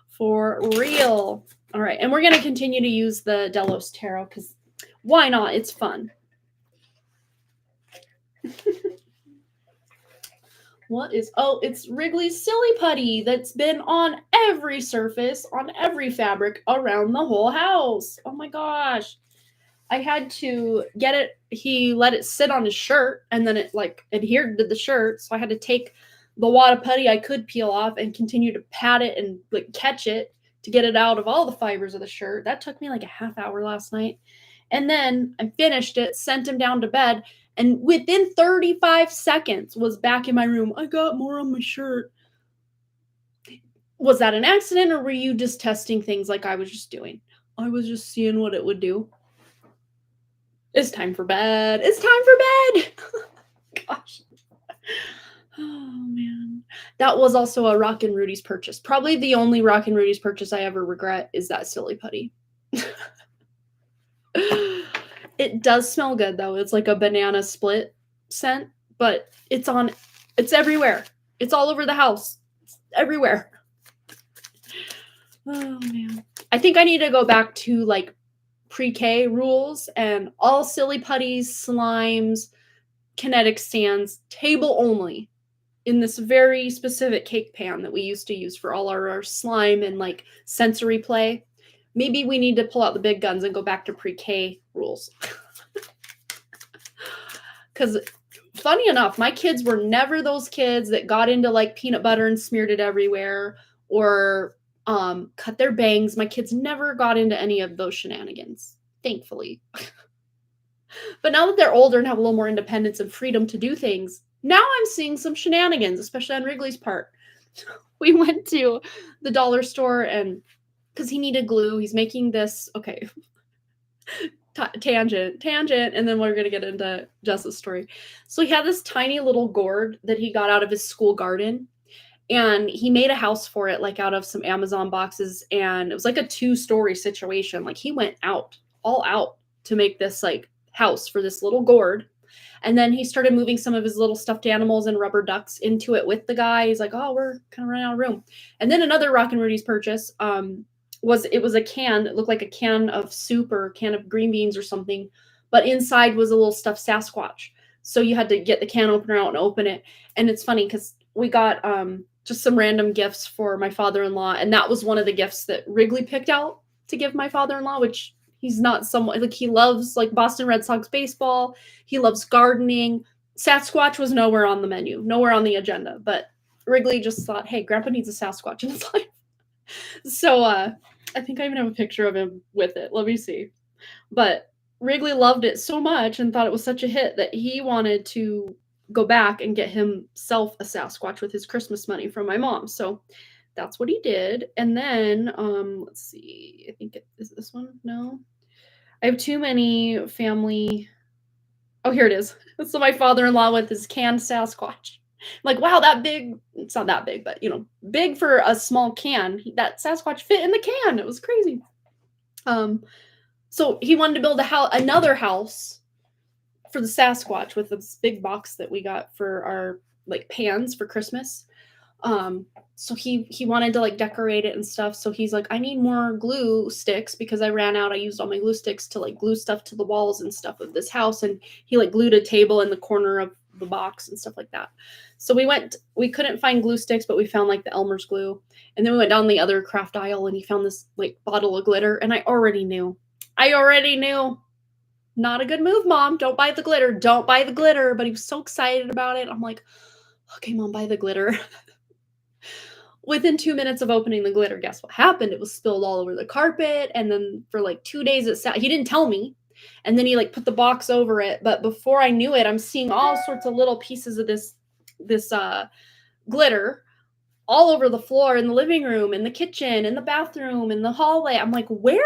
A: For real. All right. And we're going to continue to use the Delos Tarot because why not? It's fun. What is, oh, it's Wrigley's Silly Putty that's been on every surface, on every fabric around the whole house. Oh my gosh. I had to get it. He let it sit on his shirt and then it like adhered to the shirt. So I had to take the wad of putty I could peel off and continue to pat it and like catch it to get it out of all the fibers of the shirt. That took me like a half hour last night. And then I finished it, sent him down to bed, and within 35 seconds was back in my room. I got more on my shirt. Was that an accident or were you just testing things like I was just doing? I was just seeing what it would do. It's time for bed. It's time for bed. Gosh. Oh, man. That was also a Rock and Rudy's purchase. Probably the only Rock and Rudy's purchase I ever regret is that Silly Putty. It does smell good, though. It's like a banana split scent, but it's everywhere. It's all over the house. It's everywhere. Oh, man. I think I need to go back to, like, pre-K rules and all Silly Putties, slimes, kinetic stands, table only, in this very specific cake pan that we used to use for all our slime and like sensory play. Maybe we need to pull out the big guns and go back to pre-K rules. Because funny enough, my kids were never those kids that got into like peanut butter and smeared it everywhere, or cut their bangs. My kids never got into any of those shenanigans, thankfully. But now that they're older and have a little more independence and freedom to do things, now I'm seeing some shenanigans, especially on Wrigley's part. We went to the dollar store and because he needed glue, he's making this, okay, tangent, and then we're going to get into Jess's story. So he had this tiny little gourd that he got out of his school garden, and he made a house for it, like out of some Amazon boxes, and it was like a 2-story situation. Like he went all out to make this like house for this little gourd. And then he started moving some of his little stuffed animals and rubber ducks into it with the guy. He's like, oh, we're kind of running out of room. And then another Rockin' Rudy's purchase was a can. It looked like a can of soup or a can of green beans or something. But inside was a little stuffed Sasquatch. So you had to get the can opener out and open it. And it's funny because we got just some random gifts for my father-in-law. And that was one of the gifts that Wrigley picked out to give my father-in-law, which he's not someone like he loves like Boston Red Sox baseball. He loves gardening. Sasquatch was nowhere on the menu, nowhere on the agenda. But Wrigley just thought, hey, Grandpa needs a Sasquatch in his life. So I think I even have a picture of him with it. Let me see. But Wrigley loved it so much and thought it was such a hit that he wanted to go back and get himself a Sasquatch with his Christmas money from my mom. So that's what he did. And then let's see. I think is this one? No. I have too many family. Oh, here it is. So my father-in-law with his canned Sasquatch. Like, wow, that big. It's not that big, but, big for a small can. That Sasquatch fit in the can. It was crazy. So he wanted to build another house for the Sasquatch with this big box that we got for our, like, pans for Christmas. So he wanted to like decorate it and stuff. So he's like, I need more glue sticks because I ran out. I used all my glue sticks to like glue stuff to the walls and stuff of this house. And he like glued a table in the corner of the box and stuff like that. So we couldn't find glue sticks, but we found like the Elmer's glue. And then we went down the other craft aisle and he found this like bottle of glitter. And I already knew. Not a good move, Mom. Don't buy the glitter. Don't buy the glitter. But he was so excited about it. I'm like, okay, Mom, buy the glitter. Within 2 minutes of opening the glitter, guess what happened? It was spilled all over the carpet. And then for like 2 days it sat. He didn't tell me. And then he like put the box over it. But before I knew it, I'm seeing all sorts of little pieces of this glitter all over the floor in the living room, in the kitchen, in the bathroom, in the hallway. I'm like, where?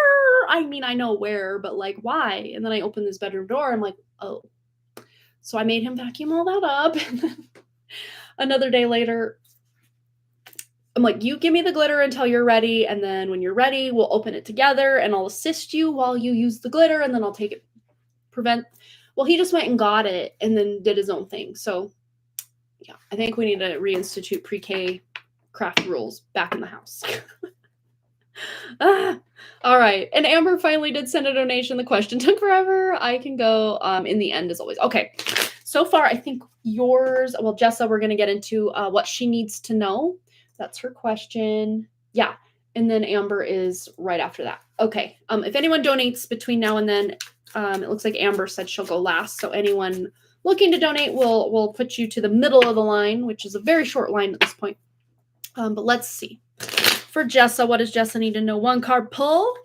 A: I mean, I know where, but like, why? And then I opened this bedroom door. I'm like, oh. So I made him vacuum all that up. And then another day later, I'm like, you give me the glitter until you're ready. And then when you're ready, we'll open it together and I'll assist you while you use the glitter. And then I'll take it, Well, he just went and got it and then did his own thing. So yeah, I think we need to reinstitute pre-K craft rules back in the house. All right. And Amber finally did send a donation. The question took forever. I can go in the end as always. Okay. So far, I think yours, well, Jessa, we're going to get into what she needs to know. That's her question. Yeah. And then Amber is right after that. Okay. If anyone donates between now and then, it looks like Amber said she'll go last. So anyone looking to donate, we'll put you to the middle of the line, which is a very short line at this point. But let's see. For Jessa, what does Jessa need to know? 1 card pull,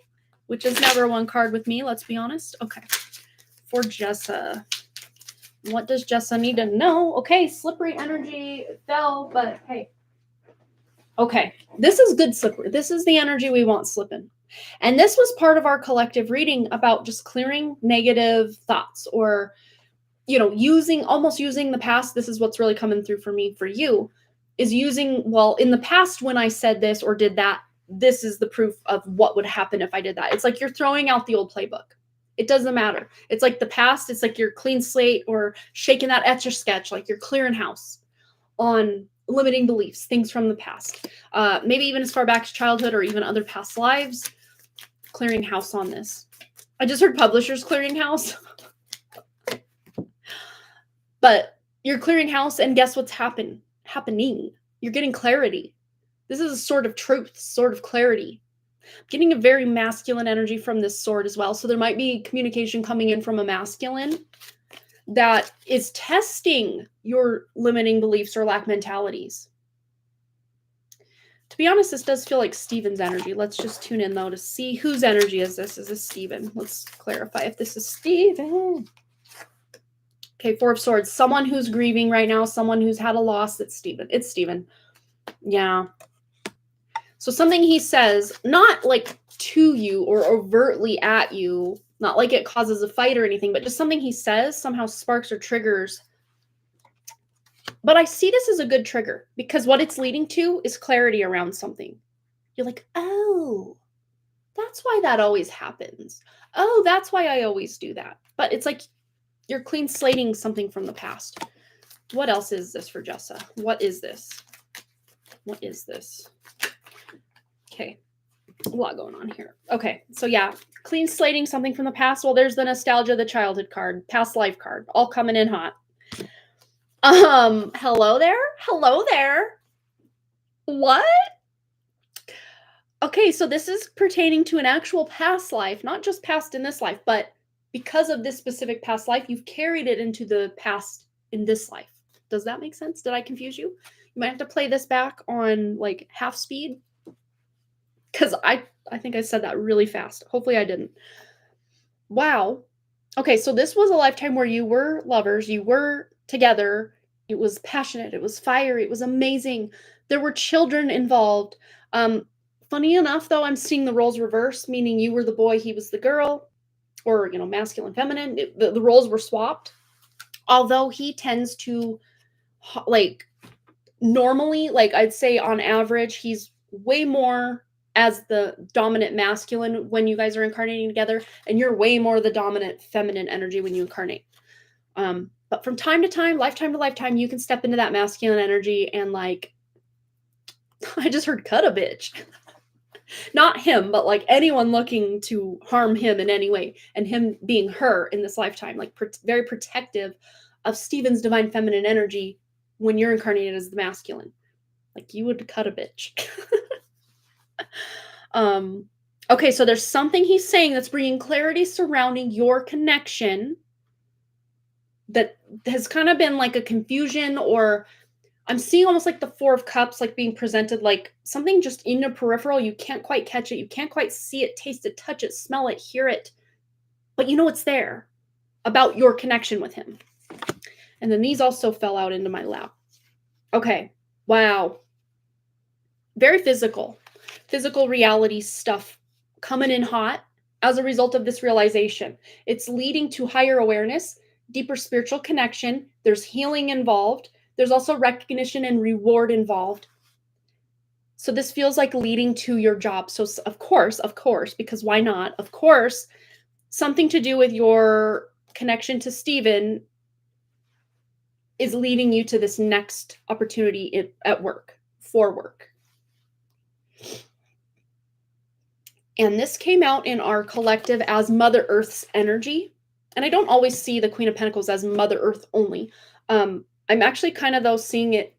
A: which is never 1 card with me, let's be honest. Okay. For Jessa, what does Jessa need to know? Okay, slippery energy fell, but hey. Okay, this is good slippery. This is the energy we want slipping. And this was part of our collective reading about just clearing negative thoughts or, almost using the past. This is what's really coming through for me, for you, is using, well, in the past when I said this or did that, this is the proof of what would happen if I did that. It's like you're throwing out the old playbook. It doesn't matter. It's like the past. It's like you're clean slate or shaking that Etch-a-Sketch, like you're clearing house on limiting beliefs, things from the past, maybe even as far back as childhood or even other past lives, clearing house on this. I just heard publishers clearing house. But you're clearing house and guess what's happening? You're getting clarity. This is a sort of truth, sort of clarity. I'm getting a very masculine energy from this sword as well. So there might be communication coming in from a masculine that is testing your limiting beliefs or lack mentalities. To be honest, this does feel like Steven's energy. Let's just tune in, though, to see whose energy is this. Is this Steven? Let's clarify if this is Steven. Okay, Four of Swords. Someone who's grieving right now, someone who's had a loss. It's Steven. It's Steven. Yeah. So something he says, not like to you or overtly at you, not like it causes a fight or anything, but just something he says somehow sparks or triggers. But I see this as a good trigger because what it's leading to is clarity around something. You're like, oh, that's why that always happens. Oh, that's why I always do that. But it's like you're clean slating something from the past. What else is this for Jessa? What is this? What is this? Okay, a lot going on here. Okay, so yeah, clean slating something from the past. Well, there's the nostalgia, the childhood card, past life card, all coming in hot. Hello there? Hello there. What? Okay, so this is pertaining to an actual past life, not just past in this life, but because of this specific past life, you've carried it into the past in this life. Does that make sense? Did I confuse you? You might have to play this back on like half speed. Because I think I said that really fast. Hopefully I didn't. Wow. Okay, so this was a lifetime where you were lovers. You were together. It was passionate. It was fiery. It was amazing. There were children involved. Funny enough, though, I'm seeing the roles reversed, meaning you were the boy, he was the girl, or, you know, masculine, feminine. The roles were swapped. Although he tends to, like, normally, like, I'd say on average, he's way more as the dominant masculine when you guys are incarnating together, and you're way more the dominant feminine energy when you incarnate. But from time to time, lifetime to lifetime, you can step into that masculine energy and like, I just heard cut a bitch. Not him, but like anyone looking to harm him in any way, and him being her in this lifetime, like very protective of Steven's divine feminine energy when you're incarnated as the masculine. Like you would cut a bitch. Okay, so there's something he's saying that's bringing clarity surrounding your connection that has kind of been like a confusion, or I'm seeing almost like the Four of Cups like being presented like something just in your peripheral. You can't quite catch it. You can't quite see it, taste it, touch it, smell it, hear it. But you know it's there about your connection with him. And then these also fell out into my lap. Okay. Wow. Very physical. Physical reality stuff coming in hot as a result of this realization. It's leading to higher awareness, deeper spiritual connection. There's healing involved. There's also recognition and reward involved. So this feels like leading to your job. So of course, because why not? Of course, something to do with your connection to Steven is leading you to this next opportunity at work, for work. And this came out in our collective as Mother Earth's energy. And I don't always see the Queen of Pentacles as Mother Earth only. I'm actually kind of, though, seeing it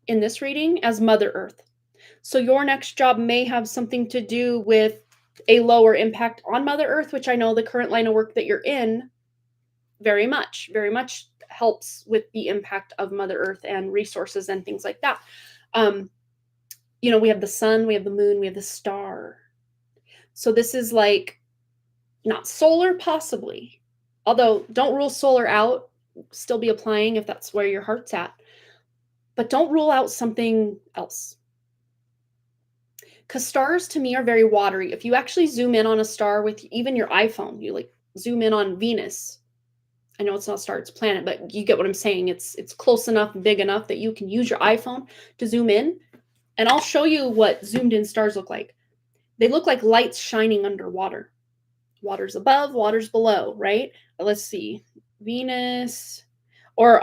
A: in this reading as Mother Earth. So your next job may have something to do with a lower impact on Mother Earth, which I know the current line of work that you're in very much helps with the impact of Mother Earth and resources and things like that. You know, we have the sun, we have the moon, we have the star. So this is like not solar, possibly. Although don't rule solar out. Still be applying if that's where your heart's at, but don't rule out something else, because stars to me are very watery. If you actually zoom in on a star with even your iPhone, you like zoom in on Venus. I know it's not a star, it's a planet, but you get what I'm saying. It's close enough and big enough that you can use your iPhone to zoom in, and I'll show you what zoomed in stars look like. They look like lights shining underwater. Water's above, water's below, right? Let's see. Venus, or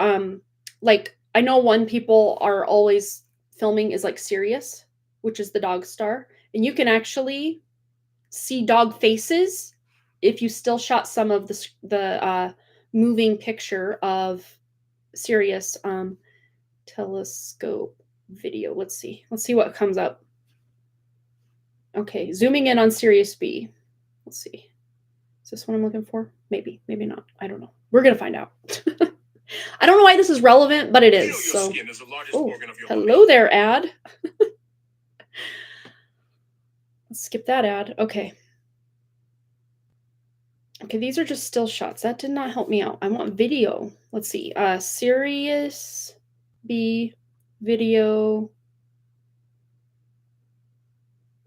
A: like I know one people are always filming is like Sirius, which is the dog star, and you can actually see dog faces if you still shot some of the moving picture of Sirius telescope video. Let's see what comes up. Okay, zooming in on Sirius B. Let's see. Is this what I'm looking for? Maybe not. I don't know. We're going to find out. I don't know why this is relevant, but it is. So, oh, hello there, ad. Let's skip that ad. Okay. Okay, these are just still shots. That did not help me out. I want video. Let's see. Serious B video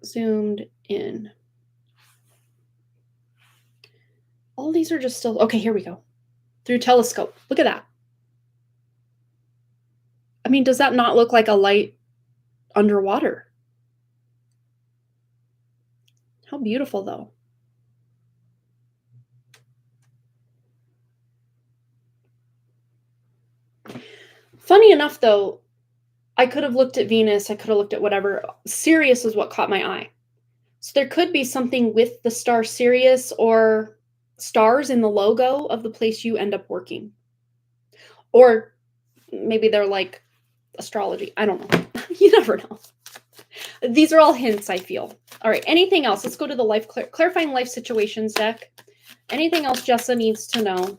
A: zoomed in. All these are just still okay, here we go. Through telescope. Look at that. I mean, does that not look like a light underwater? How beautiful though. Funny enough though, I could have looked at Venus, I could have looked at whatever. Sirius is what caught my eye. So there could be something with the star Sirius or stars in the logo of the place you end up working. Or maybe they're like astrology. I don't know. You never know. These are all hints, I feel. All right, anything else? Let's go to the life clarifying life situations deck. Anything else Jessa needs to know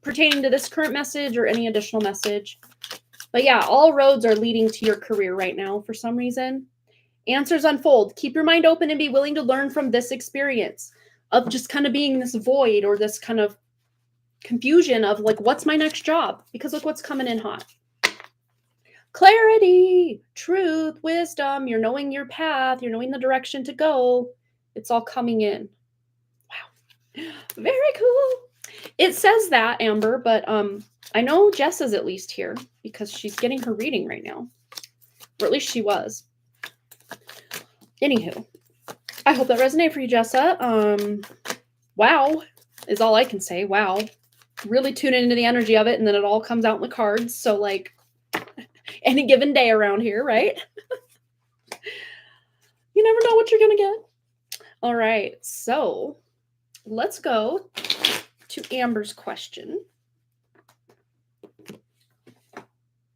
A: pertaining to this current message or any additional message? But yeah, all roads are leading to your career right now for some reason. Answers unfold. Keep your mind open and be willing to learn from this experience of just kind of being this void or this kind of confusion of like, what's my next job? Because look what's coming in hot. Clarity, truth, wisdom. You're knowing your path. You're knowing the direction to go. It's all coming in. Wow. Very cool. It says that, Amber, but I know Jess is at least here because she's getting her reading right now. Or at least she was. Anywho, I hope that resonated for you, Jessa. Wow is all I can say. Wow. Really tune into the energy of it, and then it all comes out in the cards. So, like, any given day around here, right? You never know what you're going to get. All right. So, let's go to Amber's question,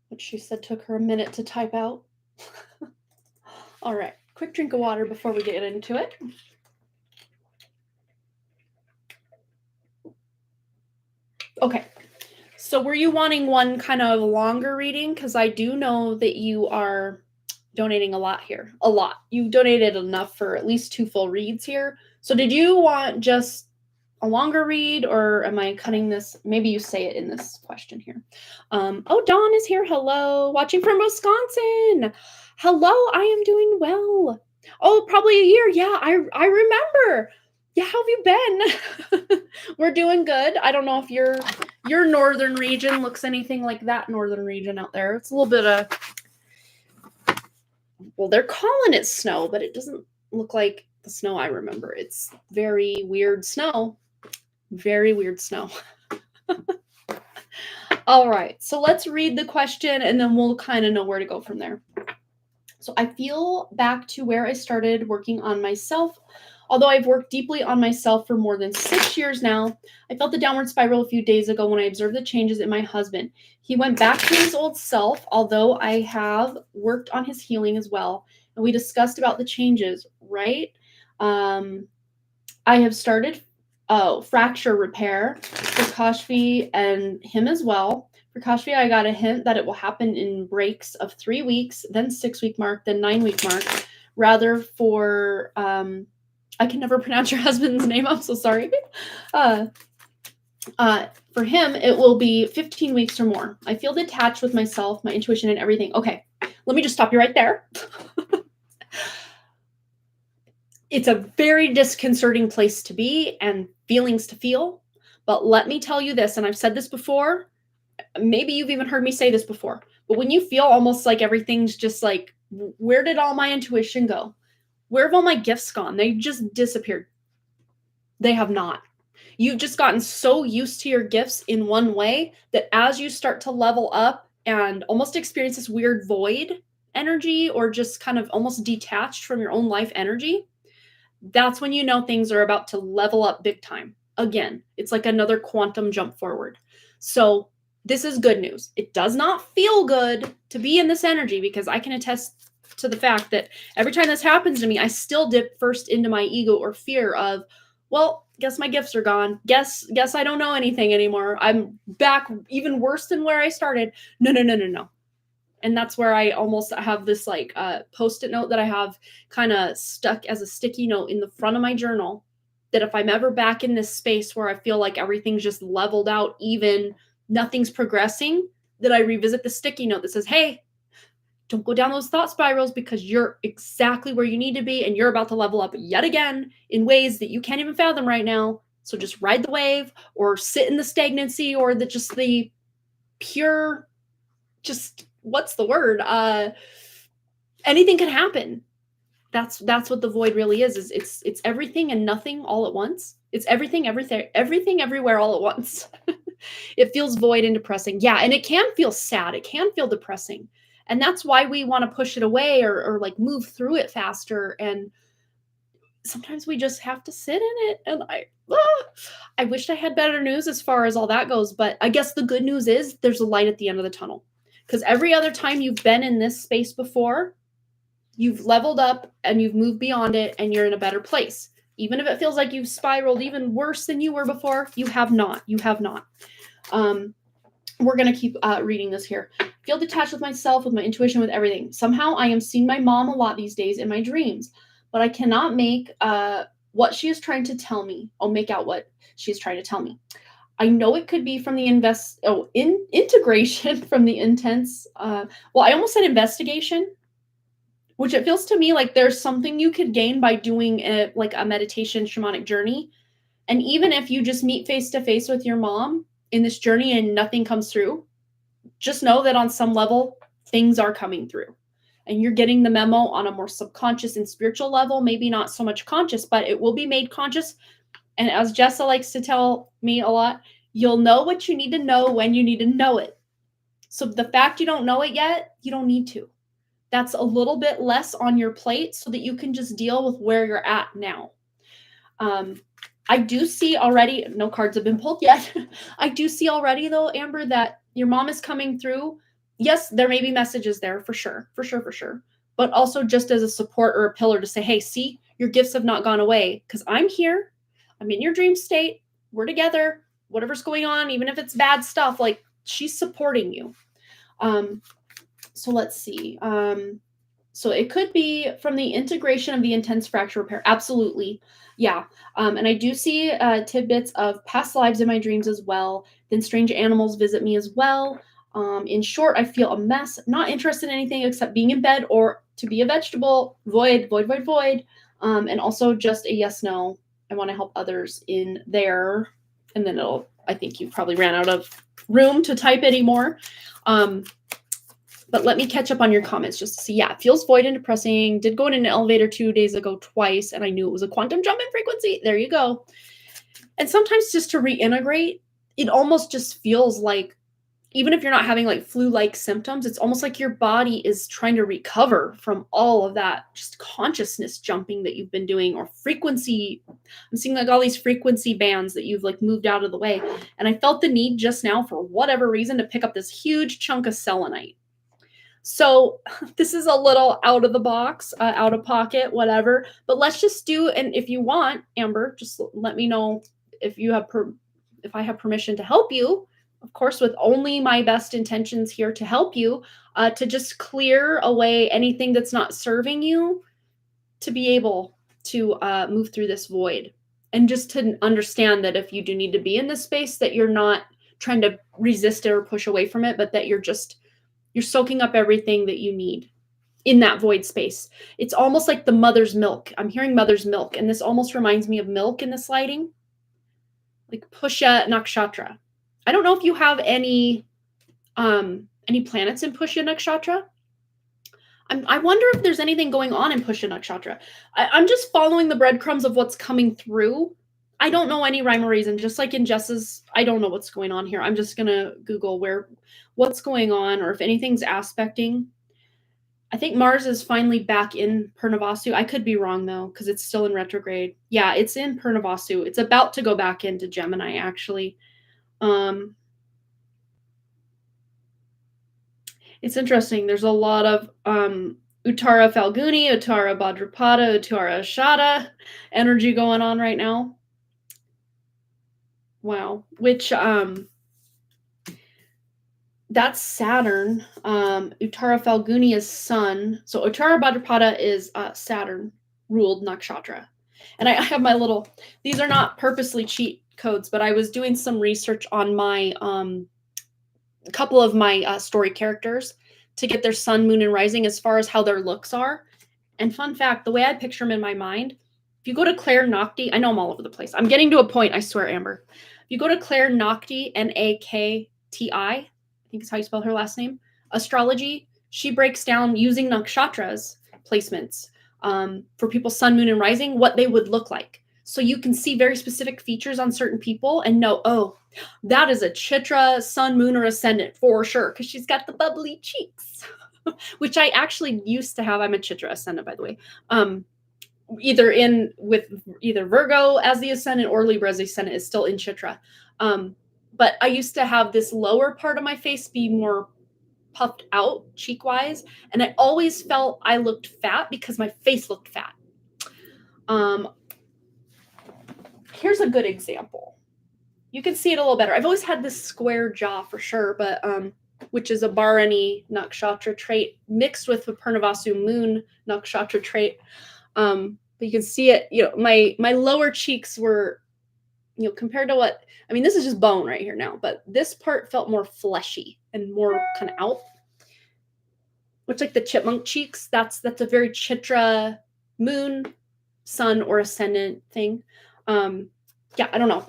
A: which she said took her a minute to type out. All right. Quick drink of water before we get into it. Okay. So were you wanting one kind of longer reading? Because I do know that you are donating a lot here. A lot. You donated enough for at least 2 full reads here. So did you want just a longer read, or am I cutting this? Maybe you say it in this question here. Oh, Dawn is here. Hello. Watching from Wisconsin. Hello. I am doing well. Oh, probably a year. Yeah, I remember. Yeah, how have you been? We're doing good. I don't know if your northern region looks anything like that northern region out there. It's a little bit of, well, they're calling it snow, but it doesn't look like the snow I remember. It's very weird snow. Very weird snow. All right, so let's read the question and then we'll kind of know where to go from there. So I feel back to where I started working on myself. Although I've worked deeply on myself for more than 6 years now, I felt the downward spiral a few days ago when I observed the changes in my husband. He went back to his old self, although I have worked on his healing as well. And we discussed about the changes, right? I have started fracture repair for Kashfi and him as well. For Kashfi, I got a hint that it will happen in breaks of 3 weeks, then 6-week mark, then 9-week mark. Rather for I can never pronounce your husband's name. I'm so sorry. For him, it will be 15 weeks or more. I feel detached with myself, my intuition, and everything. Okay, let me just stop you right there. It's a very disconcerting place to be and feelings to feel. But let me tell you this, and I've said this before. Maybe you've even heard me say this before. But when you feel almost like everything's just like, where did all my intuition go? Where have all my gifts gone? They just disappeared. They have not. You've just gotten so used to your gifts in one way that as you start to level up and almost experience this weird void energy or just kind of almost detached from your own life energy, that's when you know things are about to level up big time. Again, it's like another quantum jump forward. So this is good news. It does not feel good to be in this energy because I can attest to the fact that every time this happens to me, I still dip first into my ego or fear of, well, guess my gifts are gone. Guess I don't know anything anymore. I'm back even worse than where I started. No. And that's where I almost have this like post-it note that I have kind of stuck as a sticky note in the front of my journal, that if I'm ever back in this space where I feel like everything's just leveled out, even nothing's progressing, that I revisit the sticky note that says, hey, don't go down those thought spirals, because you're exactly where you need to be and you're about to level up yet again in ways that you can't even fathom right now. So just ride the wave, or sit in the stagnancy, or the pure, just what's the word? Anything can happen. That's what the void really is it's everything and nothing all at once. It's everything everywhere all at once. It feels void and depressing. Yeah, and it can feel sad. It can feel depressing. And that's why we want to push it away, or like move through it faster. And sometimes we just have to sit in it. And I wished I had better news as far as all that goes. But I guess the good news is there's a light at the end of the tunnel. Because every other time you've been in this space before, you've leveled up and you've moved beyond it and you're in a better place. Even if it feels like you've spiraled even worse than you were before, you have not. You have not. We're going to keep reading this here. Feel detached with myself, with my intuition, with everything. Somehow I am seeing my mom a lot these days in my dreams, but I cannot make what she is trying to tell me. I'll make out what she's trying to tell me. I know it could be from the integration from the intense. I almost said investigation, which it feels to me like there's something you could gain by doing a meditation shamanic journey. And even if you just meet face to face with your mom in this journey and nothing comes through, just know that on some level, things are coming through. And you're getting the memo on a more subconscious and spiritual level, maybe not so much conscious, but it will be made conscious. And as Jessa likes to tell me a lot, you'll know what you need to know when you need to know it. So the fact you don't know it yet, you don't need to. That's a little bit less on your plate so that you can just deal with where you're at now. I do see already, no cards have been pulled yet. I do see already though, Amber, that your mom is coming through. Yes, there may be messages there for sure. But also just as a support or a pillar to say, hey, see, your gifts have not gone away because I'm here. I'm in your dream state. We're together. Whatever's going on, even if it's bad stuff, like she's supporting you. So let's see. So it could be from the integration of the intense fracture repair. Absolutely. Yeah. And I do see tidbits of past lives in my dreams as well. Then strange animals visit me as well. In short, I feel a mess, not interested in anything except being in bed or to be a vegetable. Void. And also just a yes, no. I want to help others in there. And then I think you probably ran out of room to type anymore. But let me catch up on your comments just to see. Yeah, it feels void and depressing. Did go in an elevator 2 days ago twice, and I knew it was a quantum jump in frequency. There you go. And sometimes just to reintegrate, it almost just feels like, even if you're not having like flu-like symptoms, it's almost like your body is trying to recover from all of that just consciousness jumping that you've been doing, or frequency. I'm seeing like all these frequency bands that you've like moved out of the way. And I felt the need just now, for whatever reason, to pick up this huge chunk of selenite. So this is a little out of the box, out of pocket, whatever, but let's just do, and if you want, Amber, just let me know if you have, if I have permission to help you, of course, with only my best intentions here to help you, to just clear away anything that's not serving you, to be able to move through this void. And just to understand that if you do need to be in this space, that you're not trying to resist it or push away from it, but that you're soaking up everything that you need in that void space. It's almost like the mother's milk. I'm hearing mother's milk, and this almost reminds me of milk in this lighting, like Pusha Nakshatra. I don't know if you have any planets in Pusha Nakshatra. I wonder if there's anything going on in Pusha Nakshatra. I'm just following the breadcrumbs of what's coming through. I don't know any rhyme or reason, just like in Jess's, I don't know what's going on here. I'm just going to Google what's going on, or if anything's aspecting. I think Mars is finally back in Purnavasu. I could be wrong, though, because it's still in retrograde. Yeah, it's in Purnavasu. It's about to go back into Gemini, actually. It's interesting. There's a lot of Uttara Falguni, Uttara Bhadrapada, Uttara Ashada energy going on right now. Wow. Which That's Saturn. Uttara Falguni is Sun. So Uttara Bhadrapada is Saturn ruled nakshatra. And I have my little, these are not purposely cheat codes, but I was doing some research on my, a couple of my story characters to get their sun, moon, and rising as far as how their looks are. And fun fact, the way I picture them in my mind, if you go to Claire Nocti, I know I'm all over the place. I'm getting to a point, I swear, Amber. If you go to Claire Nocti, Nakti, I think is how you spell her last name, astrology, she breaks down using nakshatras placements for people's sun, moon, and rising, what they would look like. So you can see very specific features on certain people and know, oh, that is a Chitra sun, moon, or ascendant for sure, because she's got the bubbly cheeks, which I actually used to have. I'm a Chitra ascendant, by the way. Either in with either Virgo as the ascendant or Libra as the ascendant is still in Chitra. But I used to have this lower part of my face be more puffed out cheek-wise, and I always felt I looked fat because my face looked fat. Here's a good example. You can see it a little better. I've always had this square jaw for sure, but which is a Bharani nakshatra trait mixed with a Purnavasu moon nakshatra trait. But you can see it, you know, my lower cheeks were, you know, compared to what, I mean, this is just bone right here now, but this part felt more fleshy and more kind of out. Looks like the chipmunk cheeks. That's a very Chitra moon, sun, or ascendant thing. Yeah, I don't know.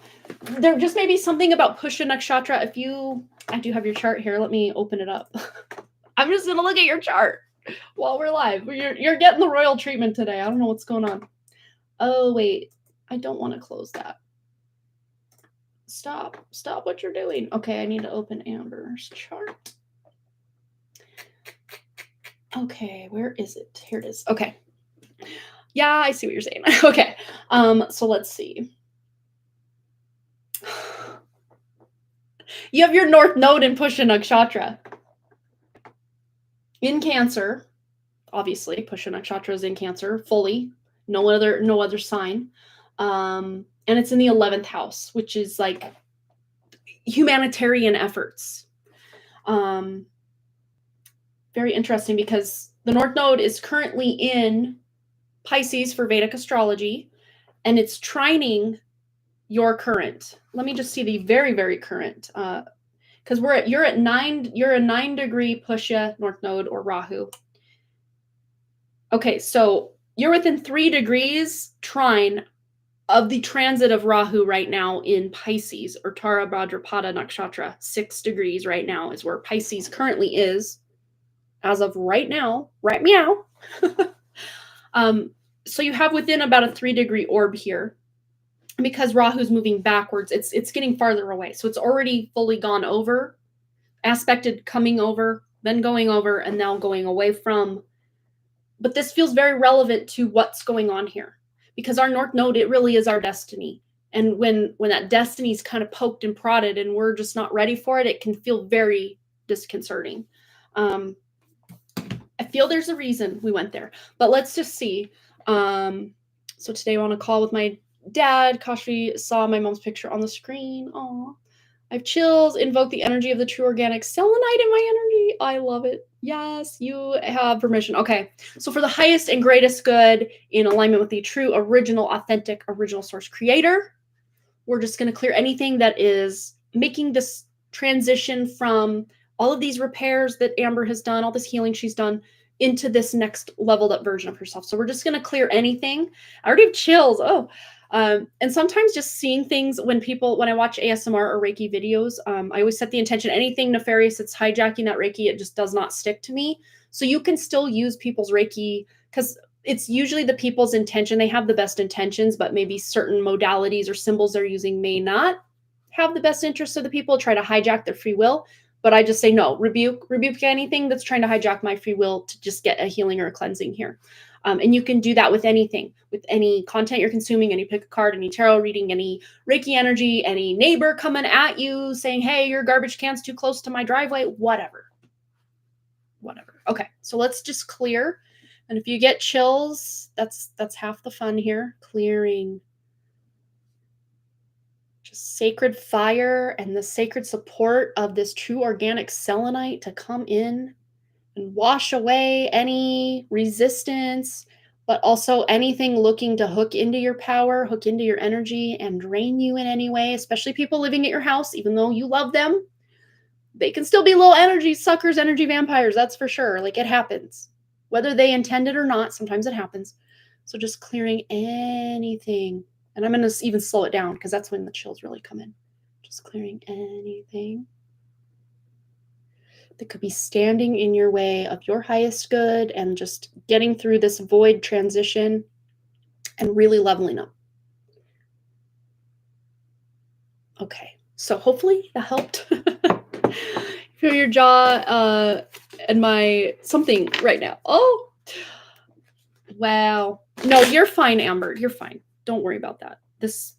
A: There just may be something about Pusha Nakshatra. If you, I do have your chart here. Let me open it up. I'm just gonna look at your chart while we're live. You're getting the royal treatment today. I don't know what's going on. Oh wait, I don't want to close that. Stop what you're doing. Okay, I need to open Amber's chart. Okay, where is it? Here it is. Okay. Yeah, I see what you're saying. Okay. So let's see. You have your North Node in Pusha Nakshatra. In Cancer, obviously, Pusha Nakshatra is in Cancer fully. No other sign. And it's in the 11th house, which is like humanitarian efforts. Very interesting because the North Node is currently in Pisces for Vedic astrology, and it's trining your current. Let me just see the very, very current, because you're a 9-degree Pusha North Node or Rahu. Okay, so you're within 3 degrees trine of the transit of Rahu right now in Pisces, or Uttara Bhadrapada Nakshatra. 6 degrees right now is where Pisces currently is, as of right now. Right meow. So you have within about a 3-degree orb here. Because Rahu's moving backwards, it's getting farther away. So it's already fully gone over, aspected, coming over, then going over, and now going away from. But this feels very relevant to what's going on here. Because our North Node, it really is our destiny. And when that destiny is kind of poked and prodded and we're just not ready for it, it can feel very disconcerting. I feel there's a reason we went there. But let's just see. So today I'm on a call with my dad. Kashvi saw my mom's picture on the screen. Aw. I have chills. Invoke the energy of the true organic selenite in my energy. I love it. Yes, you have permission. Okay. So for the highest and greatest good, in alignment with the true, original, authentic, original source creator, we're just going to clear anything that is making this transition from all of these repairs that Amber has done, all this healing she's done, into this next leveled up version of herself. So we're just going to clear anything. I already have chills. Oh, and sometimes just seeing things when I watch ASMR or Reiki videos, I always set the intention, anything nefarious that's hijacking that Reiki, it just does not stick to me. So you can still use people's Reiki because it's usually the people's intention. They have the best intentions, but maybe certain modalities or symbols they're using may not have the best interest of the people, try to hijack their free will. But I just say, no, rebuke anything that's trying to hijack my free will to just get a healing or a cleansing here. And you can do that with anything, with any content you're consuming, any pick a card, any tarot reading, any Reiki energy, any neighbor coming at you saying, hey, your garbage can's too close to my driveway, whatever. Okay, so let's just clear. And if you get chills, that's half the fun here. Clearing. Just sacred fire and the sacred support of this true organic selenite to come in and wash away any resistance, but also anything looking to hook into your power, hook into your energy, and drain you in any way, especially people living at your house, even though you love them. They can still be little energy suckers, energy vampires, that's for sure. Like, it happens. Whether they intend it or not, sometimes it happens. So just clearing anything. And I'm going to even slow it down because that's when the chills really come in. Just clearing anything that could be standing in your way of your highest good and just getting through this void transition and really leveling up. Okay, so hopefully that helped. Feel your jaw and my something right now. Oh, wow. No, you're fine, Amber. You're fine. Don't worry about that. This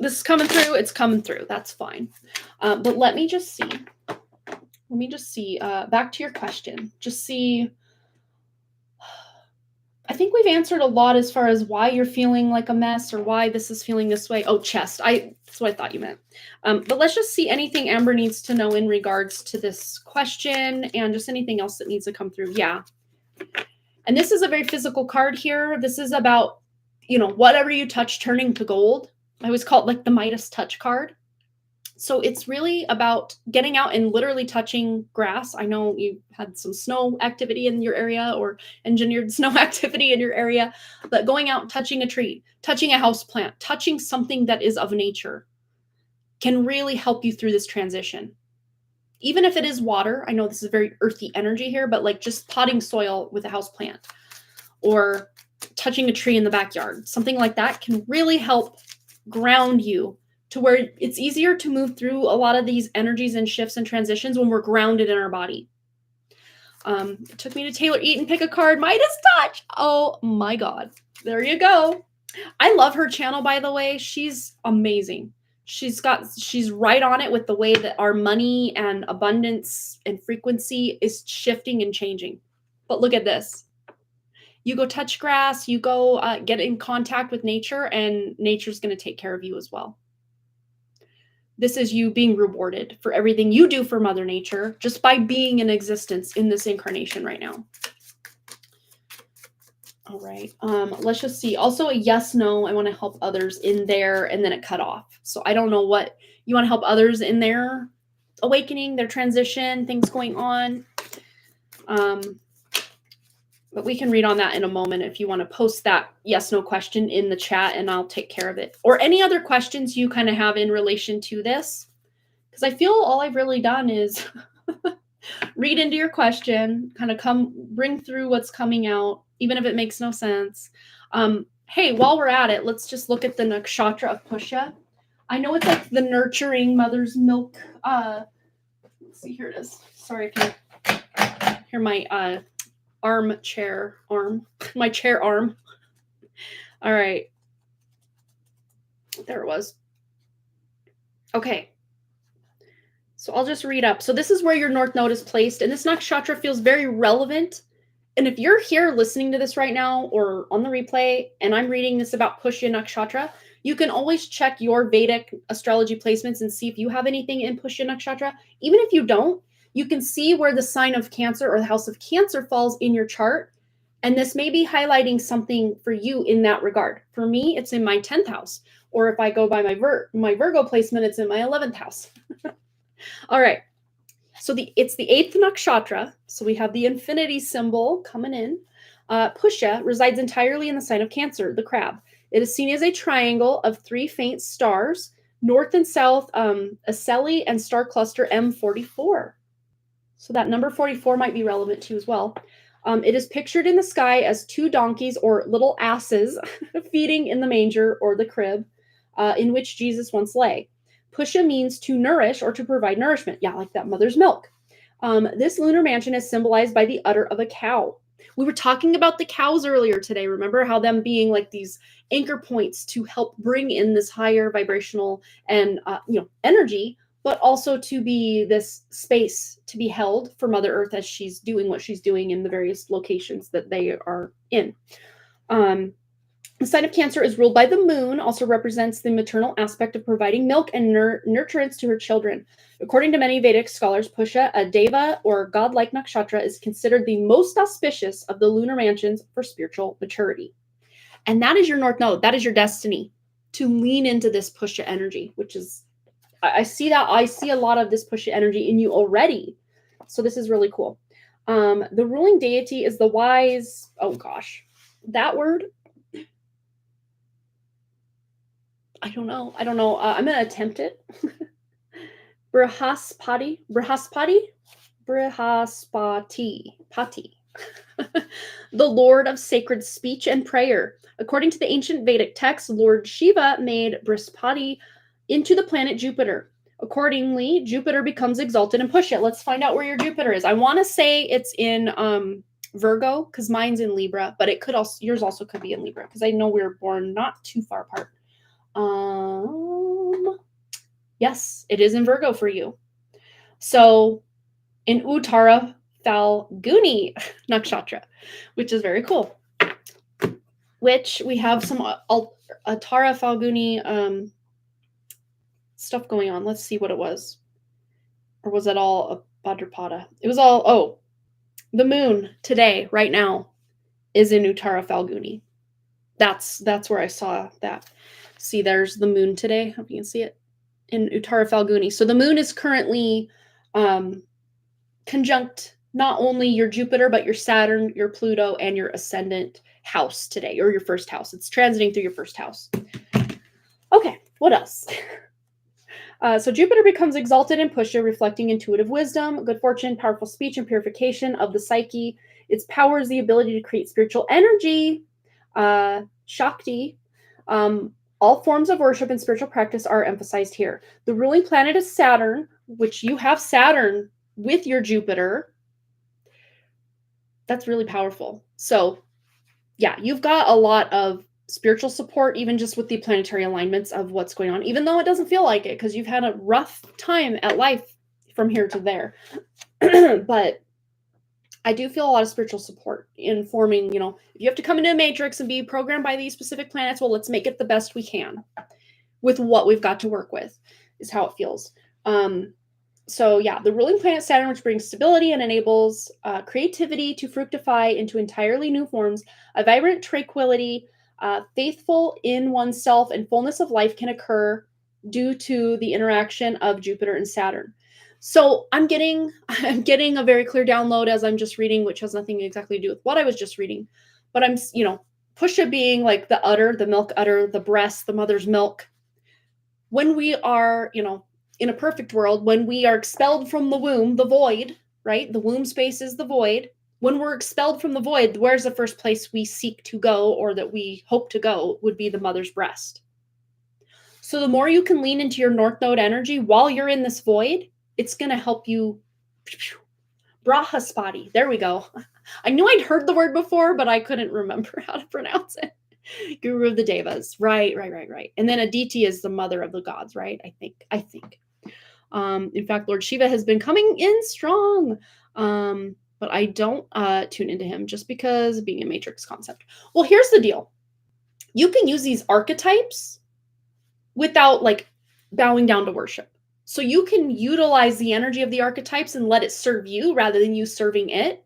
A: is coming through. It's coming through. That's fine. But let me just see. Back to your question. Just see. I think we've answered a lot as far as why you're feeling like a mess or why this is feeling this way. Oh, chest. That's what I thought you meant. But let's just see anything Amber needs to know in regards to this question and just anything else that needs to come through. Yeah. And this is a very physical card here. This is about, whatever you touch turning to gold. I always call it like the Midas touch card. So it's really about getting out and literally touching grass. I know you had some snow activity in your area or engineered snow activity in your area, but going out, touching a tree, touching a house plant, touching something that is of nature can really help you through this transition. Even if it is water, I know this is very earthy energy here, but like just potting soil with a house plant or touching a tree in the backyard, something like that can really help ground you to where it's easier to move through a lot of these energies and shifts and transitions when we're grounded in our body. It took me to Taylor Eaton, pick a card, Midas touch. Oh my God. There you go. I love her channel, by the way. She's amazing. She's right on it with the way that our money and abundance and frequency is shifting and changing. But look at this. You go touch grass, you go get in contact with nature, and nature's going to take care of you as well. This is you being rewarded for everything you do for Mother Nature just by being in existence in this incarnation right now. All right. Let's just see. Also a yes, no, I want to help others in there, and then it cut off. So I don't know what you want to help others in their awakening, their transition, things going on. But we can read on that in a moment if you want to post that yes, no question in the chat and I'll take care of it. Or any other questions you kind of have in relation to this. Because I feel all I've really done is read into your question, kind of bring through what's coming out, even if it makes no sense. Hey, while we're at it, let's just look at the nakshatra of Pusha. I know it's like the nurturing mother's milk. Let's see, here it is. Sorry if you hear my my chair arm. All right. There it was. Okay. So I'll just read up. So this is where your North Node is placed, and this nakshatra feels very relevant. And if you're here listening to this right now or on the replay, and I'm reading this about Pushya Nakshatra, you can always check your Vedic astrology placements and see if you have anything in Pushya Nakshatra. Even if you don't, you can see where the sign of Cancer or the house of Cancer falls in your chart. And this may be highlighting something for you in that regard. For me, it's in my 10th house. Or if I go by my Virgo placement, it's in my 11th house. All right. So it's the 8th nakshatra. So we have the infinity symbol coming in. Pusha resides entirely in the sign of Cancer, the crab. It is seen as a triangle of 3 faint stars, north and south, Aceli and star cluster M44. So that number 44 might be relevant to you as well. It is pictured in the sky as 2 donkeys or little asses feeding in the manger or the crib in which Jesus once lay. Pusha means to nourish or to provide nourishment. Yeah, like that mother's milk. This lunar mansion is symbolized by the udder of a cow. We were talking about the cows earlier today. Remember how them being like these anchor points to help bring in this higher vibrational and energy, but also to be this space to be held for Mother Earth as she's doing what she's doing in the various locations that they are in. The sign of Cancer is ruled by the moon, also represents the maternal aspect of providing milk and nurturance to her children. According to many Vedic scholars, Pusha, a deva or godlike nakshatra, is considered the most auspicious of the lunar mansions for spiritual maturity. And that is your North Node. That is your destiny, to lean into this Pusha energy, which is, I see that. I see a lot of this Pusha energy in you already. So this is really cool. The ruling deity is the wise. Oh gosh, that word. I don't know. I'm going to attempt it. Brihaspati. Pati. The Lord of sacred speech and prayer. According to the ancient Vedic text, Lord Shiva made Brihaspati into the planet Jupiter. Accordingly, Jupiter becomes exalted and Pusha. Let's find out where your Jupiter is. I want to say it's in Virgo, because mine's in Libra, but it could also, yours also could be in Libra, because I know we were born not too far apart. Yes, it is in Virgo for you. So in Uttara Falguni nakshatra, which is very cool. Which we have some Uttara Falguni stuff going on. Let's see what it was. Or was it all a Bhadrapada? It was all, the moon today, right now, is in Uttara Falguni. That's where I saw that. See, there's the moon today. Hope you can see it in Uttara Falguni. So the moon is currently conjunct not only your Jupiter, but your Saturn, your Pluto, and your ascendant house today, or your first house. It's transiting through your first house. Okay, what else? So Jupiter becomes exalted in Pusha, reflecting intuitive wisdom, good fortune, powerful speech, and purification of the psyche. Its power is the ability to create spiritual energy, Shakti. All forms of worship and spiritual practice are emphasized here. The ruling planet is Saturn, which you have Saturn with your Jupiter. That's really powerful. So, yeah, you've got a lot of spiritual support, even just with the planetary alignments of what's going on, even though it doesn't feel like it, because you've had a rough time at life from here to there. But I do feel a lot of spiritual support in forming, if you have to come into a matrix and be programmed by these specific planets, well, let's make it the best we can with what we've got to work with, is how it feels. So yeah, the ruling planet Saturn, which brings stability and enables creativity to fructify into entirely new forms, a vibrant tranquility, faithful in oneself, and fullness of life can occur due to the interaction of Jupiter and Saturn. So I'm getting a very clear download as I'm just reading, which has nothing exactly to do with what I was just reading. But I'm, Pusha being like the udder, the milk udder, the breast, the mother's milk. When we are, in a perfect world, when we are expelled from the womb, the void, right? The womb space is the void. When we're expelled from the void, where's the first place we seek to go, or that we hope to go, would be the mother's breast. So the more you can lean into your North Node energy while you're in this void, it's going to help you. Brihaspati. There we go. I knew I'd heard the word before, but I couldn't remember how to pronounce it. Guru of the Devas. Right. And then Aditi is the mother of the gods, right? I think. In fact, Lord Shiva has been coming in strong. But I don't tune into him just because being a matrix concept. Well, here's the deal. You can use these archetypes without bowing down to worship. So you can utilize the energy of the archetypes and let it serve you rather than you serving it.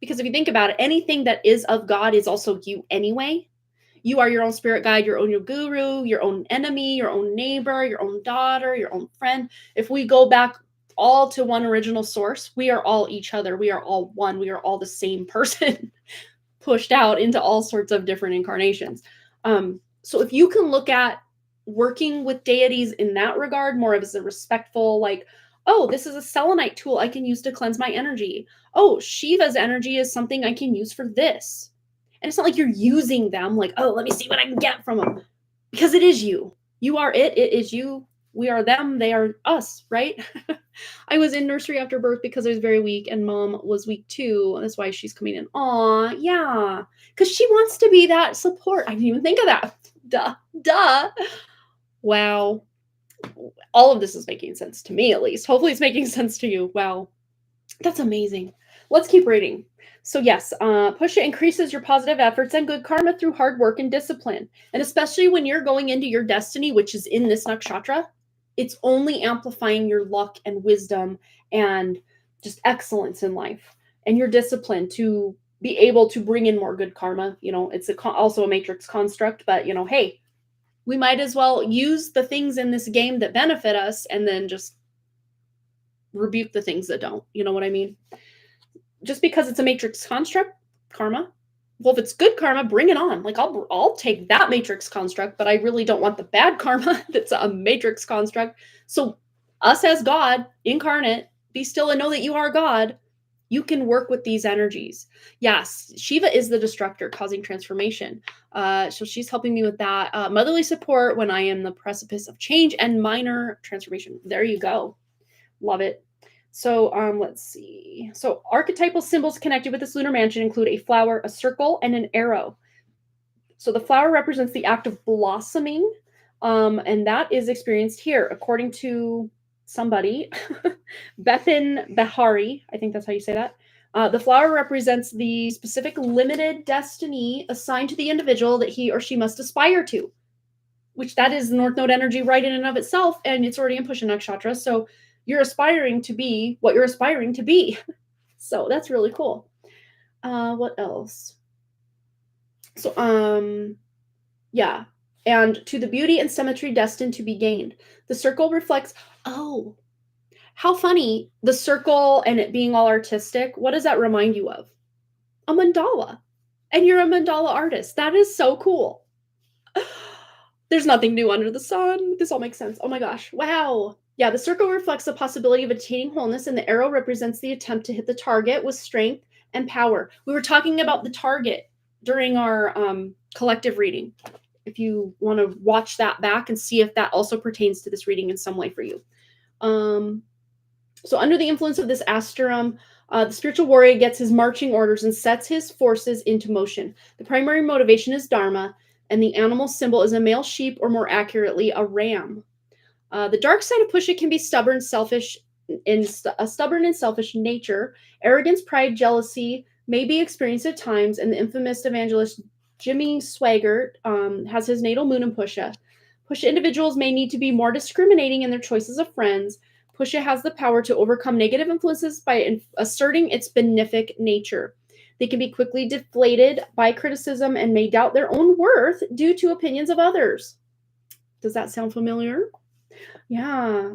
A: Because if you think about it, anything that is of God is also you anyway. You are your own spirit guide, your own guru, your own enemy, your own neighbor, your own daughter, your own friend. If we go back all to one original source, we are all each other. We are all one. We are all the same person pushed out into all sorts of different incarnations. So if you can look at working with deities in that regard, more of as a respectful, this is a selenite tool I can use to cleanse my energy. Oh, Shiva's energy is something I can use for this. And it's not like you're using them let me see what I can get from them. Because it is you. You are it. It is you. We are them. They are us, right? I was in nursery after birth because I was very weak and mom was weak too. That's why she's coming in. Aw, yeah. Because she wants to be that support. I didn't even think of that. Duh. Wow. All of this is making sense to me, at least. Hopefully it's making sense to you. Wow. That's amazing. Let's keep reading. So yes, Pusha increases your positive efforts and good karma through hard work and discipline. And especially when you're going into your destiny, which is in this nakshatra, it's only amplifying your luck and wisdom and just excellence in life and your discipline to be able to bring in more good karma. It's also a matrix construct, but hey, we might as well use the things in this game that benefit us and then just rebuke the things that don't. You know what I mean? Just because it's a matrix construct, karma. Well, if it's good karma, bring it on. Like I'll take that matrix construct, but I really don't want the bad karma that's a matrix construct. So us as God, incarnate, be still and know that you are God. You can work with these energies. Yes, Shiva is the destructor causing transformation. So she's helping me with that. Motherly support when I am the precipice of change and minor transformation. There you go. Love it. So let's see. So archetypal symbols connected with this lunar mansion include a flower, a circle, and an arrow. So the flower represents the act of blossoming, and that is experienced here, according to somebody, Bepin Behari. I think that's how you say that. The flower represents the specific limited destiny assigned to the individual that he or she must aspire to, which that is North Node energy right in and of itself, and it's already in Pusha Nakshatra. So you're aspiring to be what you're aspiring to be. So that's really cool. What else? So, yeah. And to the beauty and symmetry destined to be gained. The circle reflects, oh, how funny, the circle and it being all artistic. What does that remind you of? A mandala. And you're a mandala artist. That is so cool. There's nothing new under the sun. This all makes sense. Oh my gosh. Wow. Yeah, the circle reflects the possibility of attaining wholeness, and the arrow represents the attempt to hit the target with strength and power. We were talking about the target during our collective reading. If you want to watch that back and see if that also pertains to this reading in some way for you. So under the influence of this asterum, the spiritual warrior gets his marching orders and sets his forces into motion. The primary motivation is dharma, and the animal symbol is a male sheep, or more accurately, a ram. The dark side of Pusha can be stubborn, selfish, a stubborn and selfish nature. Arrogance, pride, jealousy may be experienced at times, and the infamous evangelist Jimmy Swaggart has his natal moon in Pusha. Pusha individuals may need to be more discriminating in their choices of friends. Pusha has the power to overcome negative influences by asserting its benefic nature. They can be quickly deflated by criticism and may doubt their own worth due to opinions of others. Does that sound familiar? Yeah.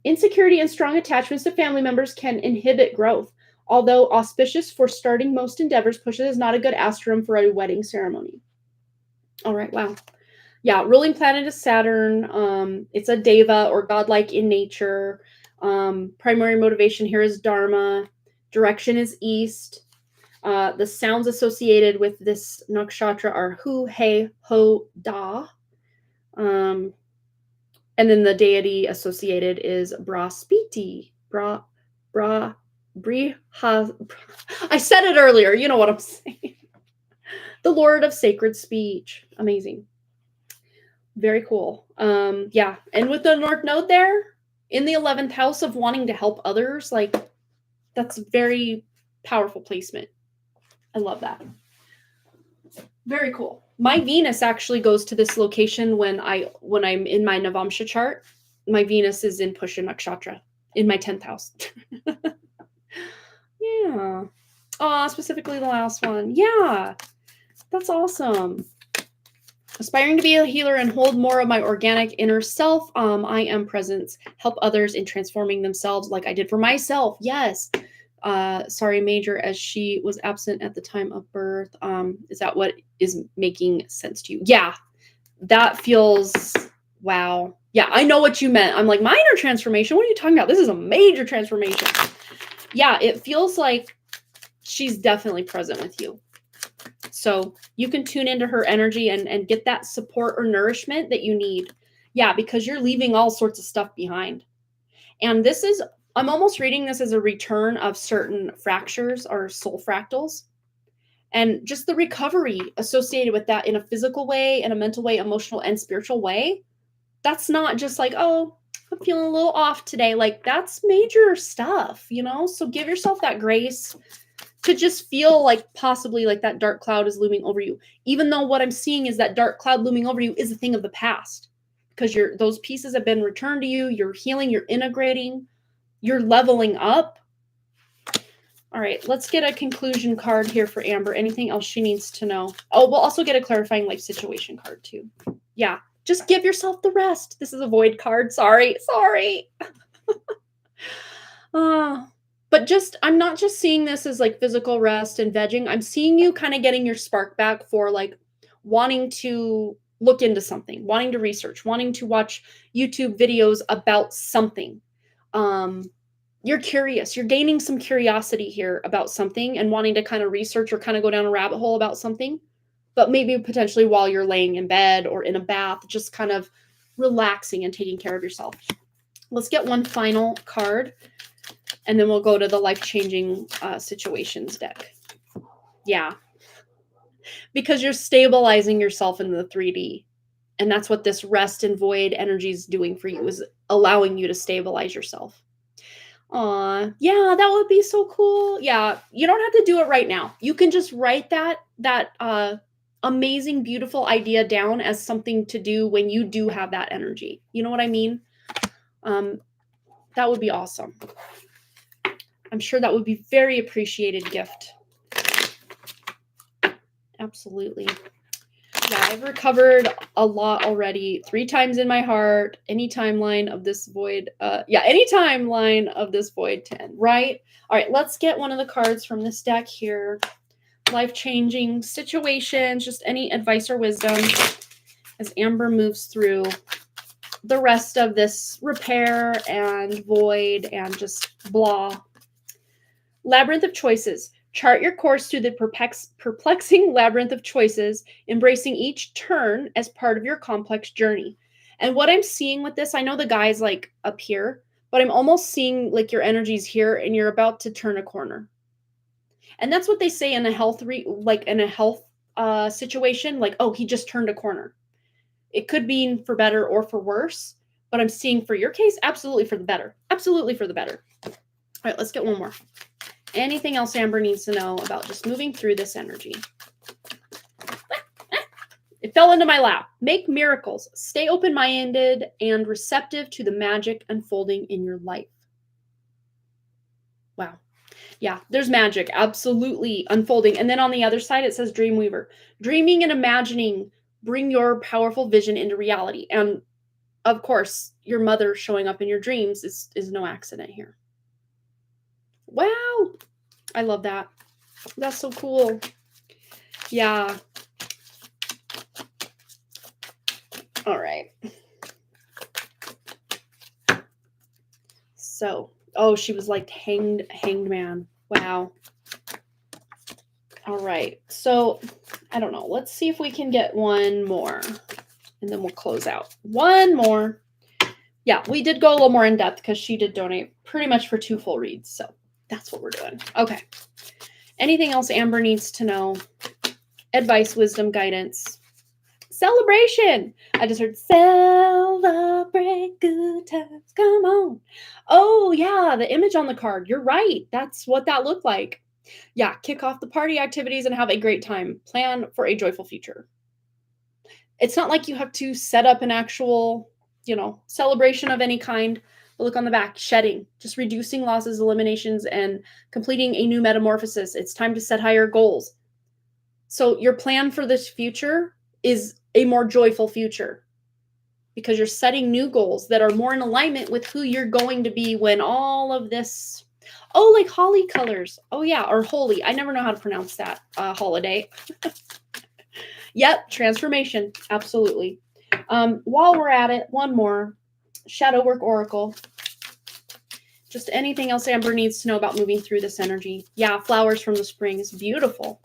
A: Insecurity and strong attachments to family members can inhibit growth. Although auspicious for starting most endeavors, Pusha is not a good asterum for a wedding ceremony. All right, wow. Yeah, ruling planet is Saturn. It's a deva or godlike in nature. Primary motivation here is dharma. Direction is east. The sounds associated with this nakshatra are hu, he, ho, da. And then the deity associated is Braspiti. I said it earlier. You know what I'm saying. The Lord of Sacred Speech. Amazing. Very cool. Yeah. And with the North Node there, in the 11th house of wanting to help others, like, that's very powerful placement. I love that. Very cool. My Venus actually goes to this location when I'm in my Navamsha chart. My Venus is in Pusha Nakshatra in my 10th house. Yeah. Oh, specifically the last one. Yeah. That's awesome. Aspiring to be a healer and hold more of my organic inner self. I am presence. Help others in transforming themselves like I did for myself. Yes. Sorry, Major, as she was absent at the time of birth. Is that what is making sense to you? Yeah, that feels, wow. Yeah, I know what you meant. I'm like, minor transformation? What are you talking about? This is a major transformation. Yeah, it feels like she's definitely present with you. So you can tune into her energy and get that support or nourishment that you need. Yeah, because you're leaving all sorts of stuff behind. And this is, I'm almost reading this as a return of certain fractures or soul fractals. And just the recovery associated with that in a physical way, in a mental way, emotional and spiritual way. That's not just like, oh, I'm feeling a little off today. Like, that's major stuff, you know? So give yourself that grace to just feel like possibly like that dark cloud is looming over you. Even though what I'm seeing is that dark cloud looming over you is a thing of the past, because those pieces have been returned to you. You're healing, you're integrating, you're leveling up. All right, let's get a conclusion card here for Amber. Anything else she needs to know? Oh, we'll also get a clarifying life situation card too. Yeah, just give yourself the rest. This is a void card. Sorry. But just, I'm not just seeing this as like physical rest and vegging. I'm seeing you kind of getting your spark back for like wanting to look into something, wanting to research, wanting to watch YouTube videos about something. You're curious. You're gaining some curiosity here about something and wanting to kind of research or kind of go down a rabbit hole about something. But maybe potentially while you're laying in bed or in a bath, just kind of relaxing and taking care of yourself. Let's get one final card, and then we'll go to the life-changing situations deck. Yeah. Because you're stabilizing yourself in the 3D. And that's what this rest and void energy is doing for you, is allowing you to stabilize yourself. Aw, yeah, that would be so cool. Yeah, you don't have to do it right now. You can just write that amazing, beautiful idea down as something to do when you do have that energy. You know what I mean? That would be awesome. I'm sure that would be very appreciated gift. Absolutely. Yeah, I've recovered a lot already. 3 times in my heart. Any timeline of this void. Any timeline of this void 10, right? All right, let's get one of the cards from this deck here. Life-changing situations, just any advice or wisdom as Amber moves through the rest of this repair and void and just blah. Labyrinth of choices. Chart your course through the perplexing labyrinth of choices, embracing each turn as part of your complex journey. And what I'm seeing with this, I know the guy's like up here, but I'm almost seeing like your energy's here and you're about to turn a corner. And that's what they say in a health situation, like, oh, he just turned a corner. It could be for better or for worse, but I'm seeing for your case, absolutely for the better. Absolutely for the better. All right, let's get one more. Anything else Amber needs to know about just moving through this energy? It fell into my lap. Make miracles. Stay open-minded and receptive to the magic unfolding in your life. Wow. Yeah, there's magic absolutely unfolding. And then on the other side, it says Dreamweaver. Dreaming and imagining bring your powerful vision into reality. And of course, your mother showing up in your dreams is no accident here. Wow. I love that. That's so cool. Yeah. All right. So, oh, she was like hanged man. Wow. All right. So, I don't know. Let's see if we can get one more and then we'll close out. One more. Yeah, we did go a little more in depth because she did donate pretty much for 2 full reads. So that's what we're doing. Okay. Anything else Amber needs to know? Advice, wisdom, guidance. Celebration. I just heard celebrate good times. Come on. Oh, yeah, the image on the card. You're right. That's what that looked like. Yeah, kick off the party activities and have a great time. Plan for a joyful future. It's not like you have to set up an actual, celebration of any kind. But look on the back, shedding, just reducing losses, eliminations, and completing a new metamorphosis. It's time to set higher goals. So your plan for this future is a more joyful future because you're setting new goals that are more in alignment with who you're going to be when all of this, oh, like holly colors. Oh yeah, or holy. I never know how to pronounce that holiday. Yep, transformation. Absolutely. While we're at it, one more. Shadow Work Oracle. Just anything else Amber needs to know about moving through this energy. Yeah, flowers from the spring is beautiful.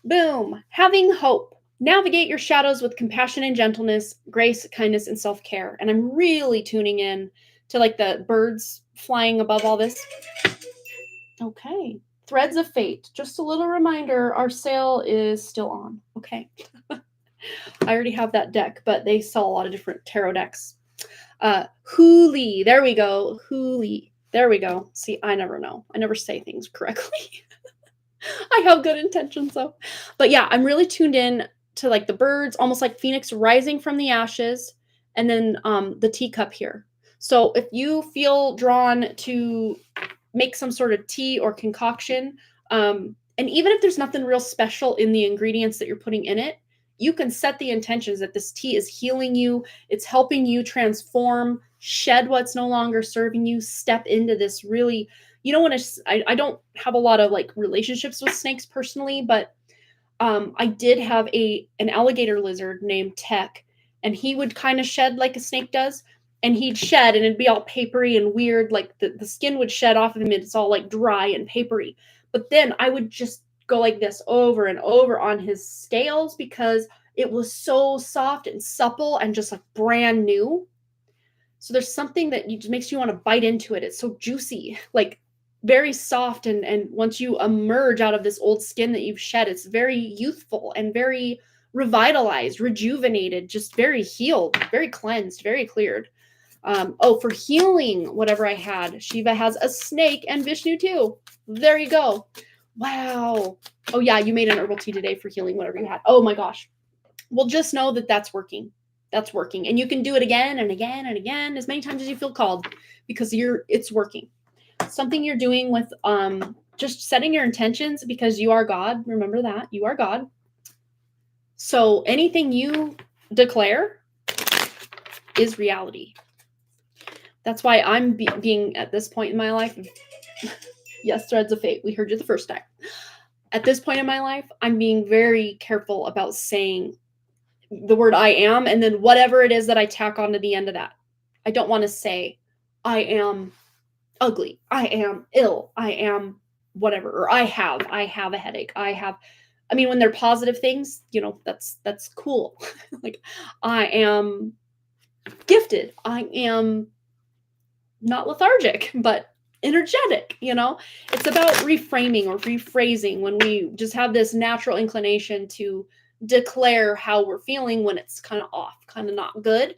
A: Boom. Having hope. Navigate your shadows with compassion and gentleness, grace, kindness, and self-care. And I'm really tuning in to like the birds flying above all this. Okay. Threads of Fate. Just a little reminder, our sale is still on. Okay. I already have that deck, but they sell a lot of different tarot decks. Huli. There we go. Huli. There we go. See, I never know. I never say things correctly. I have good intentions though. But yeah, I'm really tuned in to like the birds, almost like Phoenix rising from the ashes, and then the teacup here. So if you feel drawn to make some sort of tea or concoction, and even if there's nothing real special in the ingredients that you're putting in it, you can set the intentions that this tea is healing you, it's helping you transform, shed what's no longer serving you, step into this really, you don't want to, I don't have a lot of like relationships with snakes personally, but I did have an alligator lizard named Tech, and he would kind of shed like a snake does, and he'd shed and it'd be all papery and weird, like the skin would shed off of him and it's all like dry and papery. But then I would just go like this over and over on his scales because it was so soft and supple and just like brand new. So there's something that just makes you want to bite into it. It's so juicy, like very soft. And once you emerge out of this old skin that you've shed, it's very youthful and very revitalized, rejuvenated, just very healed, very cleansed, very cleared. For healing, whatever I had, Shiva has a snake and Vishnu too. There you go. Wow. Oh yeah, you made an herbal tea today for healing whatever you had. Oh my gosh. Well, just know that that's working. That's working. And you can do it again and again and again, as many times as you feel called, because it's working. Something you're doing with just setting your intentions, because you are God. Remember that. You are God. So anything you declare is reality. That's why I'm being at this point in my life. Yes, threads of fate. We heard you the first time. At this point in my life, I'm being very careful about saying the word I am and then whatever it is that I tack onto the end of that. I don't want to say I am ugly, I am ill, I am whatever, or I have a headache, I mean, when they're positive things, that's cool. Like, I am gifted, I am not lethargic, but energetic. It's about reframing or rephrasing when we just have this natural inclination to declare how we're feeling when it's kind of off, kind of not good.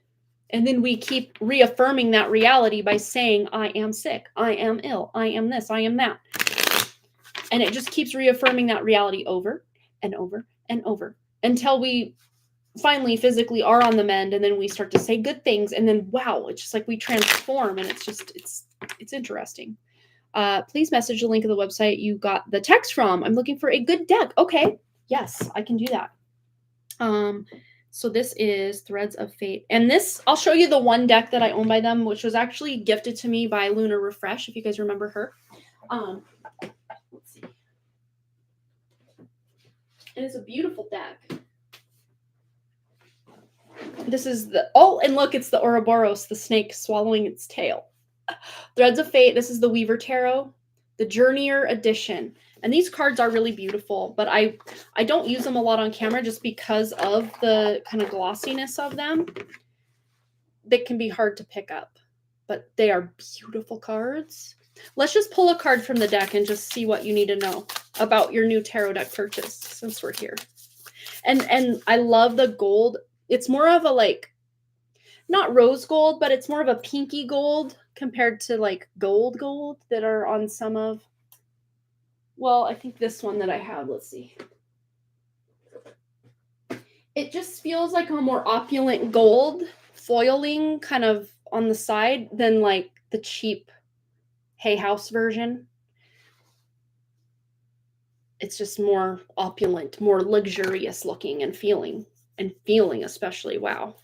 A: And then we keep reaffirming that reality by saying, I am sick, I am ill, I am this, I am that. And it just keeps reaffirming that reality over and over and over until we finally physically are on the mend. And then we start to say good things. And then, wow, it's just like we transform. And it's interesting. Please message the link of the website you got the text from. I'm looking for a good deck. Okay. Yes, I can do that. So this is Threads of Fate. And this, I'll show you the one deck that I own by them, which was actually gifted to me by Lunar Refresh, if you guys remember her. Let's see. It is a beautiful deck. This is and look, it's the Ouroboros, the snake swallowing its tail. Threads of Fate, this is the Weaver Tarot, the Journeyer edition. And these cards are really beautiful, but I don't use them a lot on camera just because of the kind of glossiness of them. They can be hard to pick up, but they are beautiful cards. Let's just pull a card from the deck and just see what you need to know about your new tarot deck purchase since we're here. And I love the gold. It's more of a like, not rose gold, but it's more of a pinky gold compared to like gold that are on some of, well, I think this one that I have, let's see. It just feels like a more opulent gold foiling kind of on the side than like the cheap Hay House version. It's just more opulent, more luxurious looking and feeling especially. Wow.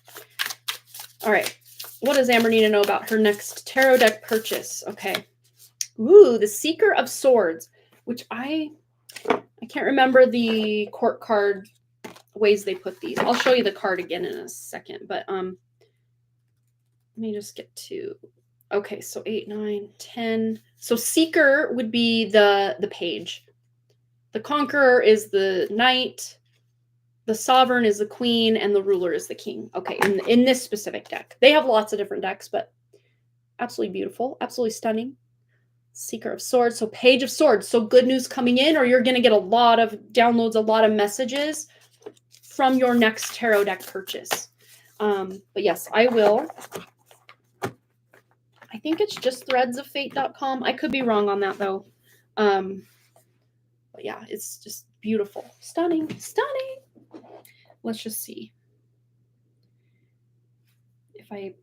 A: All right. What does Amber need to know about her next tarot deck purchase? Okay. Ooh, the Seeker of Swords, which I can't remember the court card ways they put these. I'll show you the card again in a second, but let me just get to, okay, so 8, 9, 10. So Seeker would be the page. The Conqueror is the knight. The Sovereign is the queen, and the Ruler is the king. Okay, in this specific deck. They have lots of different decks, but absolutely beautiful, absolutely stunning. Seeker of Swords, so Page of Swords. So good news coming in, or you're going to get a lot of downloads, a lot of messages from your next tarot deck purchase. But yes, I will think it's just threadsofate.com. I could be wrong on that though. But yeah, it's just beautiful. Stunning. Stunning. Let's just see. If I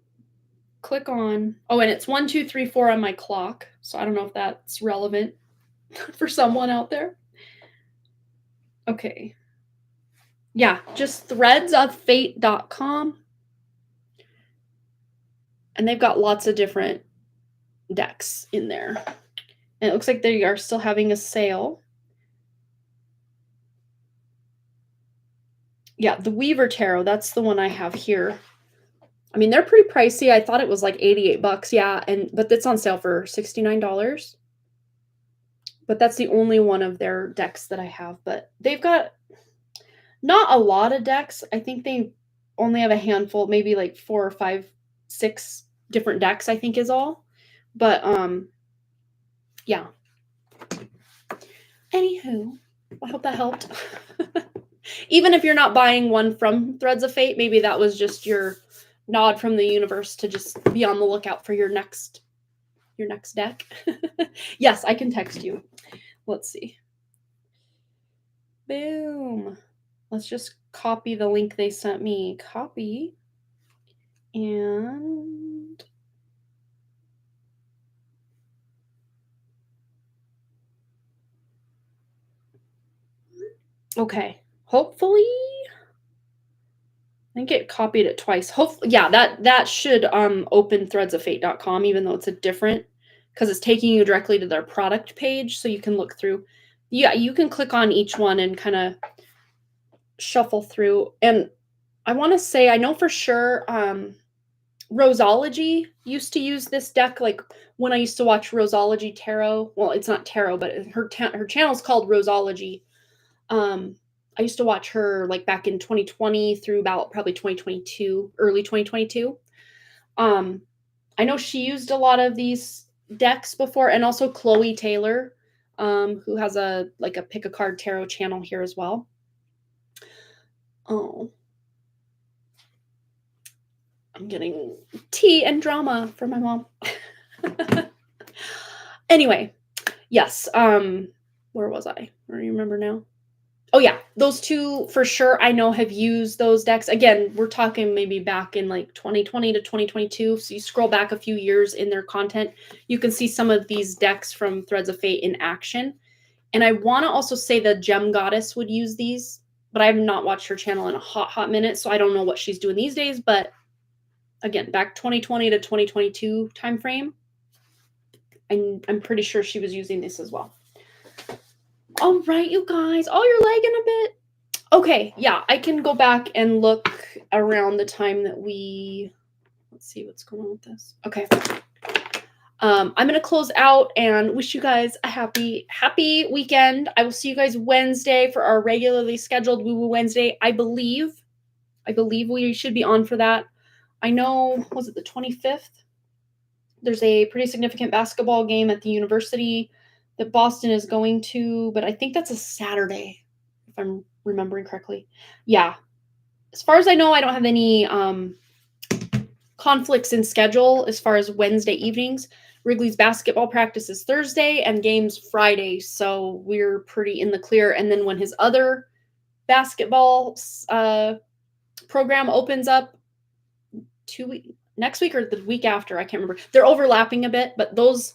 A: click on, oh, and it's 1, 2, 3, 4 on my clock. So I don't know if that's relevant for someone out there. Okay. Yeah, just threadsofate.com. And they've got lots of different decks in there. And it looks like they are still having a sale. Yeah, the Weaver Tarot, that's the one I have here. I mean, they're pretty pricey. I thought it was like $88. Yeah, but it's on sale for $69. But that's the only one of their decks that I have. But they've got not a lot of decks. I think they only have a handful, maybe like 4 or 5, 6 different decks, I think is all. But yeah. Anywho, I hope that helped. Even if you're not buying one from Threads of Fate, maybe that was just your nod from the universe to just be on the lookout for your next deck. Yes, I can text you. Let's see. Boom. Let's just copy the link they sent me. Copy. And okay. Hopefully, I think it copied it twice. Hopefully, yeah, that should open threadsofate.com, even though it's a different, because it's taking you directly to their product page, so you can look through. Yeah, you can click on each one and kind of shuffle through. And I want to say, I know for sure, Roseology used to use this deck. Like when I used to watch Roseology Tarot. Well, it's not tarot, but her channel is called Roseology. I used to watch her like back in 2020 through about probably 2022, early 2022. I know she used a lot of these decks before, and also Chloe Taylor, who has a pick a card tarot channel here as well. Oh, I'm getting tea and drama from my mom. Anyway, yes. Where was I? I don't remember now. Oh yeah, those two for sure I know have used those decks. Again, we're talking maybe back in like 2020 to 2022. So you scroll back a few years in their content, you can see some of these decks from Threads of Fate in action. And I want to also say the Gem Goddess would use these, but I have not watched her channel in a hot minute, so I don't know what she's doing these days. But again, back 2020 to 2022 timeframe, I'm pretty sure she was using this as well. All right, you guys. Oh, you're lagging a bit. Okay, yeah, I can go back and look around the time that let's see what's going on with this. Okay. I'm going to close out and wish you guys a happy weekend. I will see you guys Wednesday for our regularly scheduled Woo Woo Wednesday. I believe we should be on for that. I know, was it the 25th? There's a pretty significant basketball game at the university that Boston is going to, but I think that's a Saturday, if I'm remembering correctly. Yeah. As far as I know, I don't have any conflicts in schedule as far as Wednesday evenings. Wrigley's basketball practice is Thursday and games Friday, so we're pretty in the clear. And then when his other basketball program opens up next week or the week after, I can't remember. They're overlapping a bit, but those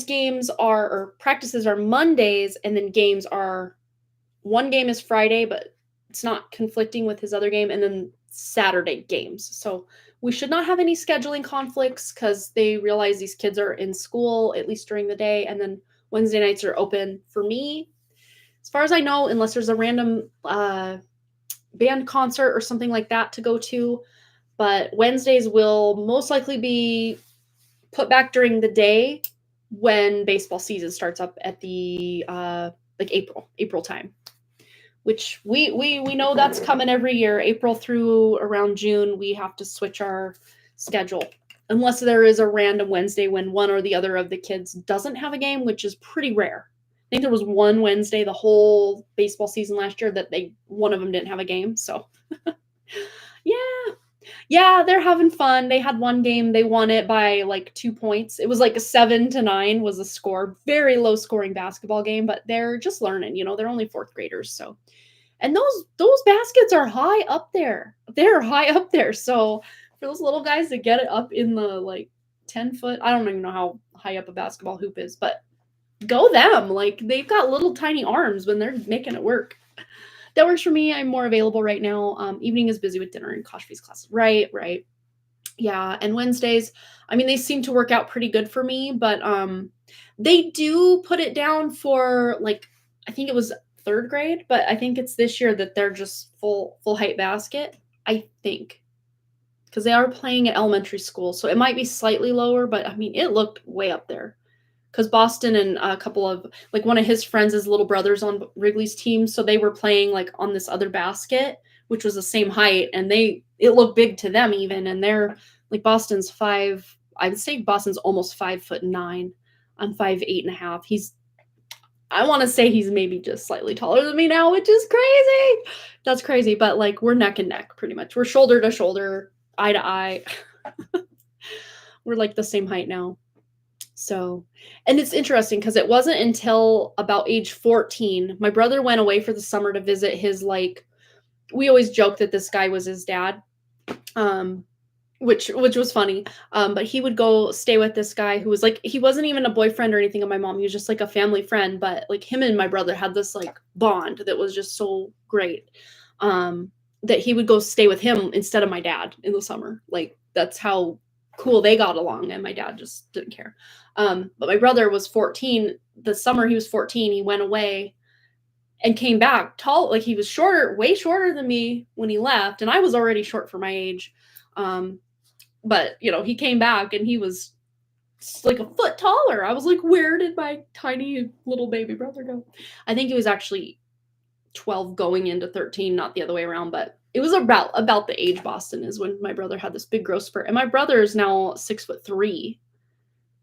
A: games or practices are Mondays, and then games are, one game is Friday, but it's not conflicting with his other game, and then Saturday games. So we should not have any scheduling conflicts because they realize these kids are in school, at least during the day, and then Wednesday nights are open for me. As far as I know, unless there's a random band concert or something like that to go to, but Wednesdays will most likely be put back during the day when baseball season starts up at the like April time, which we know that's coming every year. April through around June, we have to switch our schedule unless there is a random Wednesday when one or the other of the kids doesn't have a game, which is pretty rare. I think there was one Wednesday the whole baseball season last year that one of them didn't have a game. So yeah. Yeah, they're having fun. They had one game, they won it by, like, 2 points. It was like a 7-9 was the score. Very low scoring basketball game, but they're just learning, they're only 4th graders, so and those baskets are high up there. They're high up there, so for those little guys to get it up in the, like, 10-foot, I don't even know how high up a basketball hoop is, but go them, like, they've got little tiny arms when they're making it work. That works for me. I'm more available right now. Evening is busy with dinner and Koshfi's class. Right, right. Yeah, and Wednesdays, I mean, they seem to work out pretty good for me, but they do put it down for like I think it was 3rd grade, but I think it's this year that they're just full height basket. I think because they are playing at elementary school, so it might be slightly lower, but I mean, it looked way up there. Because Boston and a couple of like one of his friends' little brothers on Wrigley's team, so they were playing like on this other basket, which was the same height, and it looked big to them even, and they're like Boston's 5. I would say Boston's almost 5'9". I'm 5'8.5". I want to say he's maybe just slightly taller than me now, which is crazy. That's crazy, but like we're neck and neck pretty much. We're shoulder to shoulder, eye to eye. We're like the same height now. So, and it's interesting because it wasn't until about age 14, my brother went away for the summer to visit his like we always joke that this guy was his dad. Which was funny. But he would go stay with this guy who was like he wasn't even a boyfriend or anything of my mom. He was just like a family friend, but like him and my brother had this like bond that was just so great. That he would go stay with him instead of my dad in the summer. Like that's how cool they got along, and my dad just didn't care. But my brother was 14. The summer he was 14, he went away and came back tall. Like he was shorter, way shorter than me when he left, and I was already short for my age. But he came back and he was like a foot taller. I was like, where did my tiny little baby brother go? I think he was actually 12 going into 13, not the other way around, but it was about the age Boston is when my brother had this big growth spurt. And my brother is now 6'3".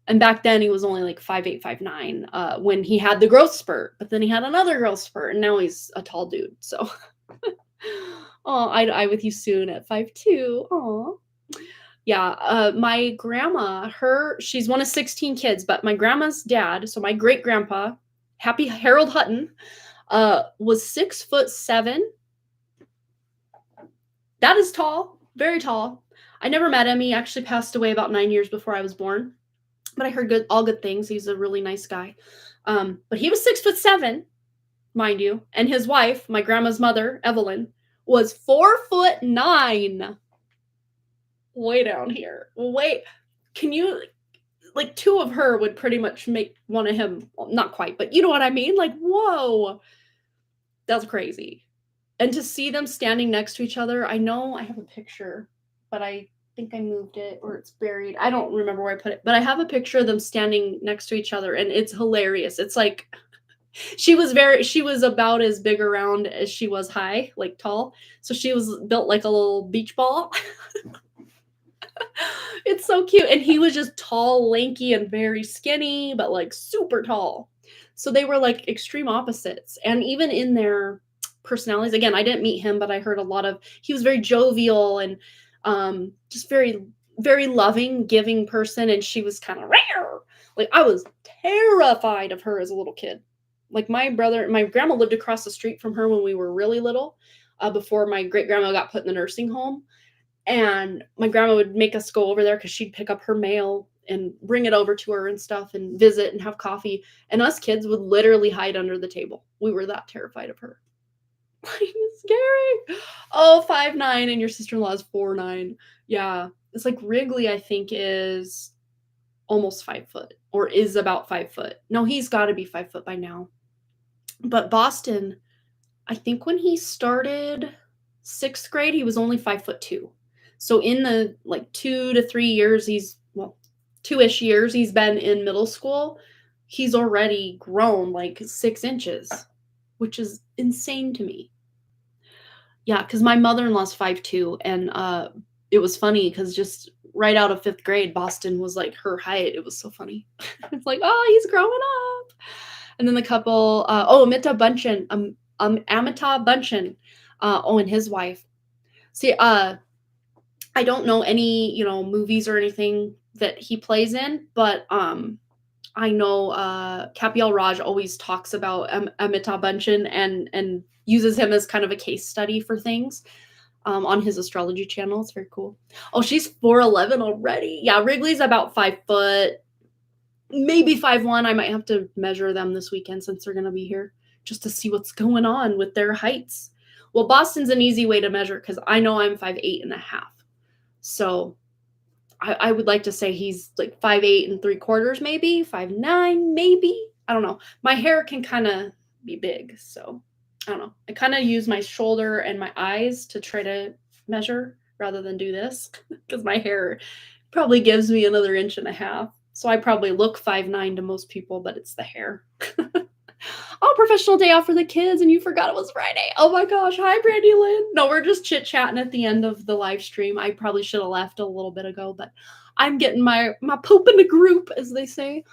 A: And back then he was only like 5'8", 5'9", when he had the growth spurt, but then he had another growth spurt and now he's a tall dude. So oh, I with you soon at 5'2". Oh. Yeah, my grandma, she's one of 16 kids, but my grandma's dad, so my great grandpa, Happy Harold Hutton, was 6'7". That is tall, very tall. I never met him. He actually passed away about 9 years before I was born, but I heard all good things. He's a really nice guy. But he was 6'7", mind you, and his wife, my grandma's mother, Evelyn, was 4'9". Way down here. Wait, can you like 2 of her would pretty much make one of him, well, not quite, but you know what I mean? Like, whoa. That's crazy. And to see them standing next to each other, I know I have a picture, but I think I moved it or it's buried. I don't remember where I put it, but I have a picture of them standing next to each other and it's hilarious. It's like she was about as big around as she was high, like tall. So she was built like a little beach ball. It's so cute. And he was just tall, lanky, and very skinny, but like super tall. So they were like extreme opposites. And even in their personalities, again, I didn't meet him, but I heard he was very jovial and just very, very loving, giving person. And she was kind of rare. Like I was terrified of her as a little kid. Like my grandma lived across the street from her when we were really little, before my great grandma got put in the nursing home. And my grandma would make us go over there because she'd pick up her mail and bring it over to her and stuff and visit and have coffee. And us kids would literally hide under the table. We were that terrified of her. It's scary. Oh, 5'9", and your sister-in-law is 4'9". Yeah. It's like Wrigley, I think, is almost 5 foot or is about 5 foot. No, he's got to be 5 foot by now. But Boston, I think when he started 6th grade, he was only 5'2". So in the like 2 to 3 years, 2-ish years he's been in middle school, he's already grown like 6 inches, which is insane to me. Yeah, because my mother-in-law's 5'2", and it was funny because just right out of 5th grade, Boston was like her height. It was so funny. It's like, oh, he's growing up. And then the couple, Amitabh Bachchan, and his wife. See, I don't know any, you know, movies or anything that he plays in, but I know Capiel Raj always talks about Amitabh Bachchan and uses him as kind of a case study for things on his astrology channel. It's very cool. Oh, she's 4'11" already. Yeah, Wrigley's about 5 foot, maybe 5'1". I might have to measure them this weekend since they're gonna be here just to see what's going on with their heights. Well, Boston's an easy way to measure because I know I'm 5'8.5". So I would like to say he's like 5'8 3/4, maybe 5'9", maybe. I don't know. My hair can kind of be big, so I don't know. I kind of use my shoulder and my eyes to try to measure rather than do this because my hair probably gives me another 1.5 inches. So I probably look 5'9" to most people, but it's the hair. Oh, professional day off for the kids, and you forgot it was Friday. Oh my gosh. Hi, Brandy Lynn. No, we're just chit-chatting at the end of the live stream. I probably should have left a little bit ago, but I'm getting my poop in the group, as they say.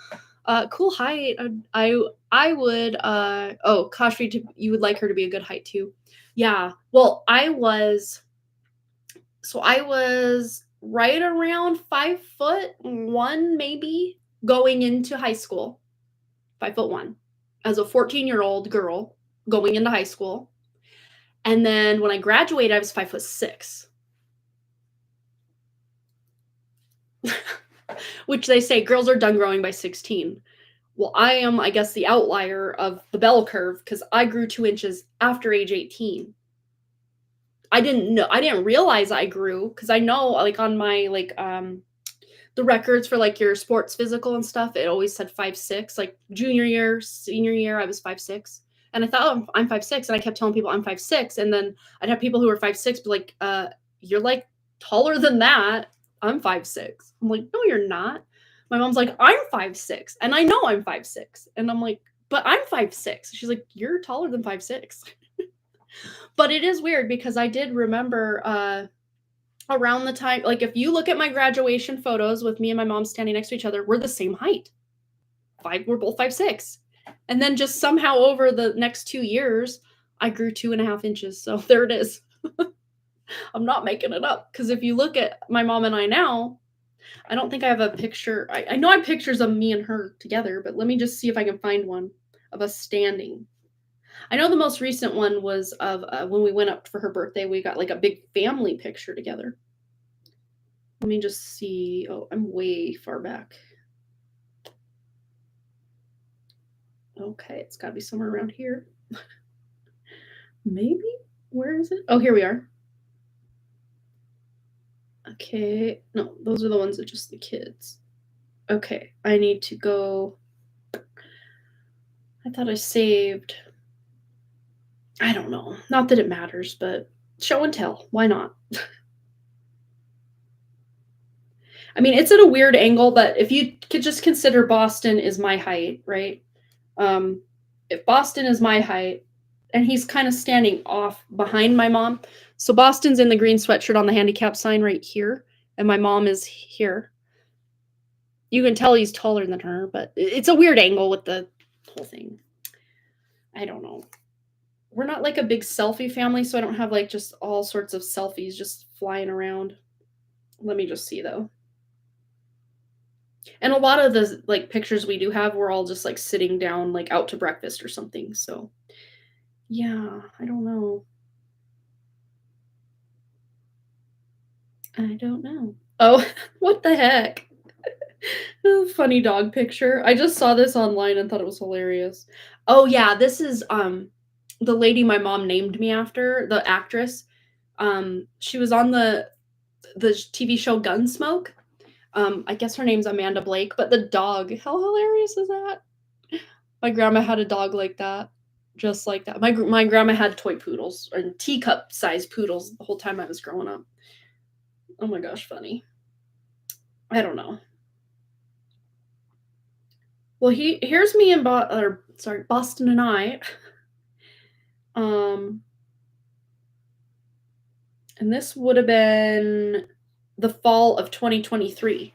A: Cool height. I would oh, Kashvi, you would like her to be a good height too. Yeah. Well, I was right around 5'1", maybe, going into high school. 5'1", as a 14-year-old girl going into high school. And then when I graduated, I was 5'6". Which they say girls are done growing by 16. Well, I am, I guess, the outlier of the bell curve because I grew 2 inches after age 18. I didn't realize I grew because I know, like, on my, like, the records for, like, your sports physical and stuff, it always said 5'6". Like, junior year, senior year, I was 5'6". And I thought, oh, I'm 5'6", and I kept telling people I'm 5'6", and then I'd have people who were 5'6" be like, you're, like, taller than that. I'm 5'6". I'm like, no, you're not. My mom's like, I'm 5'6", and I know I'm 5'6". And I'm like, but I'm 5'6". She's like, you're taller than 5'6". But it is weird because I did remember around the time, like, if you look at my graduation photos with me and my mom standing next to each other, we're the same height. We're both 5'6". And then just somehow over the next 2 years, I grew 2.5 inches. So there it is. I'm not making it up. Because if you look at my mom and I now, I don't think I have a picture. I know I have pictures of me and her together, but let me just see if I can find one of us standing. I know the most recent one was of when we went up for her birthday. We got like a big family picture together. Let me just see. Oh, I'm way far back. Okay, it's got to be somewhere around here. Maybe? Where is it? Oh, here we are. Okay. No, those are the ones that just the kids. Okay, I need to go. I thought I saved. I don't know. Not that it matters, but show and tell. Why not? I mean, it's at a weird angle, but if you could just consider Boston is my height, right? If Boston is my height, and he's kind of standing off behind my mom. So Boston's in the green sweatshirt on the handicap sign right here, and my mom is here. You can tell he's taller than her, but it's a weird angle with the whole thing. I don't know. We're not like a big selfie family, so I don't have like just all sorts of selfies just flying around. Let me just see though. And a lot of the like pictures we do have, we're all just like sitting down, like out to breakfast or something. So yeah, I don't know. I don't know. Oh, what the heck? Funny dog picture. I just saw this online and thought it was hilarious. Oh yeah, this is the lady my mom named me after, the actress. She was on the TV show Gunsmoke. I guess her name's Amanda Blake, but the dog, how hilarious is that? My grandma had a dog like that, just like that. My grandma had toy poodles and teacup-sized poodles the whole time I was growing up. Oh my gosh, funny. I don't know. Well, here's me in Boston and I. And this would have been the fall of 2023.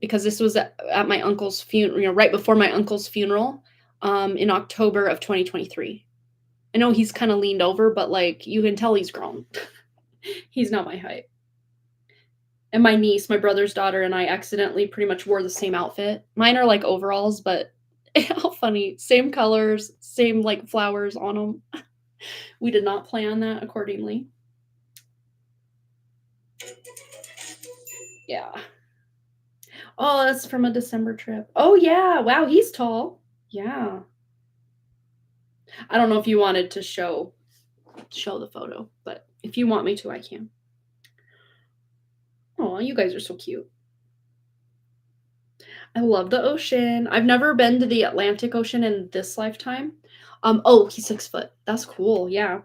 A: Because this was at my uncle's funeral, right before my uncle's funeral, in October of 2023. I know he's kind of leaned over, but like you can tell he's grown. He's not my height. And my niece, my brother's daughter, and I accidentally pretty much wore the same outfit. Mine are like overalls, but how funny. Same colors, same like flowers on them. We did not plan that accordingly. Yeah. Oh, that's from a December trip. Oh, yeah. Wow, he's tall. Yeah. I don't know if you wanted to show the photo, but if you want me to, I can. Oh, you guys are so cute. I love the ocean. I've never been to the Atlantic Ocean in this lifetime. Oh, he's 6 foot. That's cool. Yeah.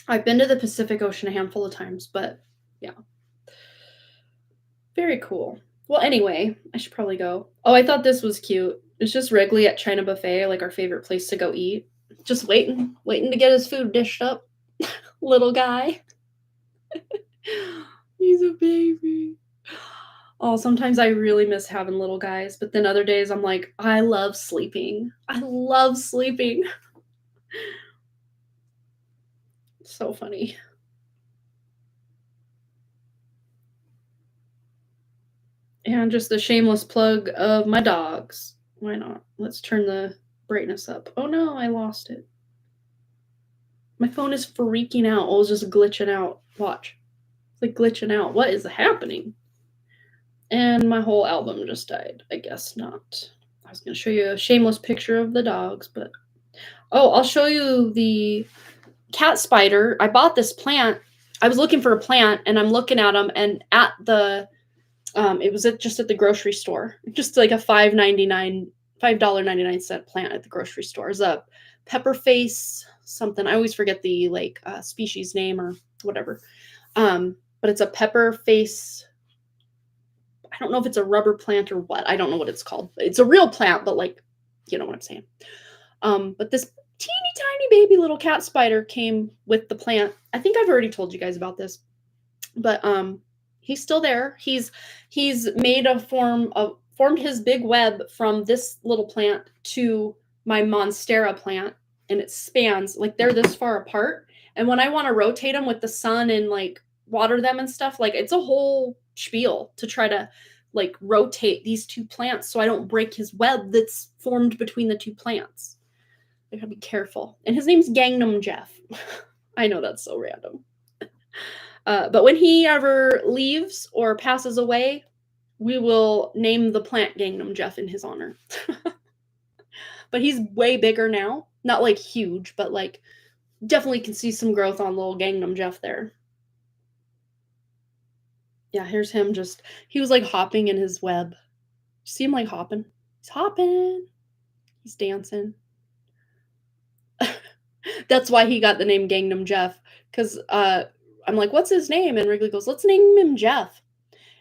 A: I've been to the Pacific Ocean a handful of times, but yeah. Very cool. Well, anyway, I should probably go. Oh, I thought this was cute. It's just Wrigley at China Buffet, like our favorite place to go eat. Just waiting to get his food dished up. Little guy. He's a baby. Oh, sometimes I really miss having little guys, but then other days I'm like, I love sleeping. I love sleeping. So funny. And just a shameless plug of my dogs. Why not? Let's turn the brightness up. Oh no, I lost it. My phone is freaking out. Oh, it's just glitching out. Watch. It's like glitching out. What is happening? And my whole album just died. I guess not. I was going to show you a shameless picture of the dogs, but... Oh, I'll show you the cat spider. I bought this plant. I was looking for a plant, and I'm looking at them, and at the... it was just at the grocery store. Just like a $5.99 plant at the grocery store. It's a pepperface something. I always forget the like species name or whatever. But it's a pepperface. I don't know if it's a rubber plant or what. I don't know what it's called. It's a real plant, but like, you know what I'm saying. But this teeny tiny baby little cat spider came with the plant. I think I've already told you guys about this, but he's still there. He's made formed his big web from this little plant to my monstera plant, and it spans like they're this far apart. And when I want to rotate them with the sun and like water them and stuff, like it's a whole spiel to try to like rotate these two plants so I don't break his web that's formed between the two plants. I gotta be careful. And his name's Gangnam Jeff. I know that's so random. But when he ever leaves or passes away, we will name the plant Gangnam Jeff in his honor. But he's way bigger now. Not like huge, but like definitely can see some growth on little Gangnam Jeff there. Yeah, here's him he was like hopping in his web. See him like hopping? He's hopping. He's dancing. That's why he got the name Gangnam Jeff. Because I'm like, what's his name? And Wrigley goes, let's name him Jeff.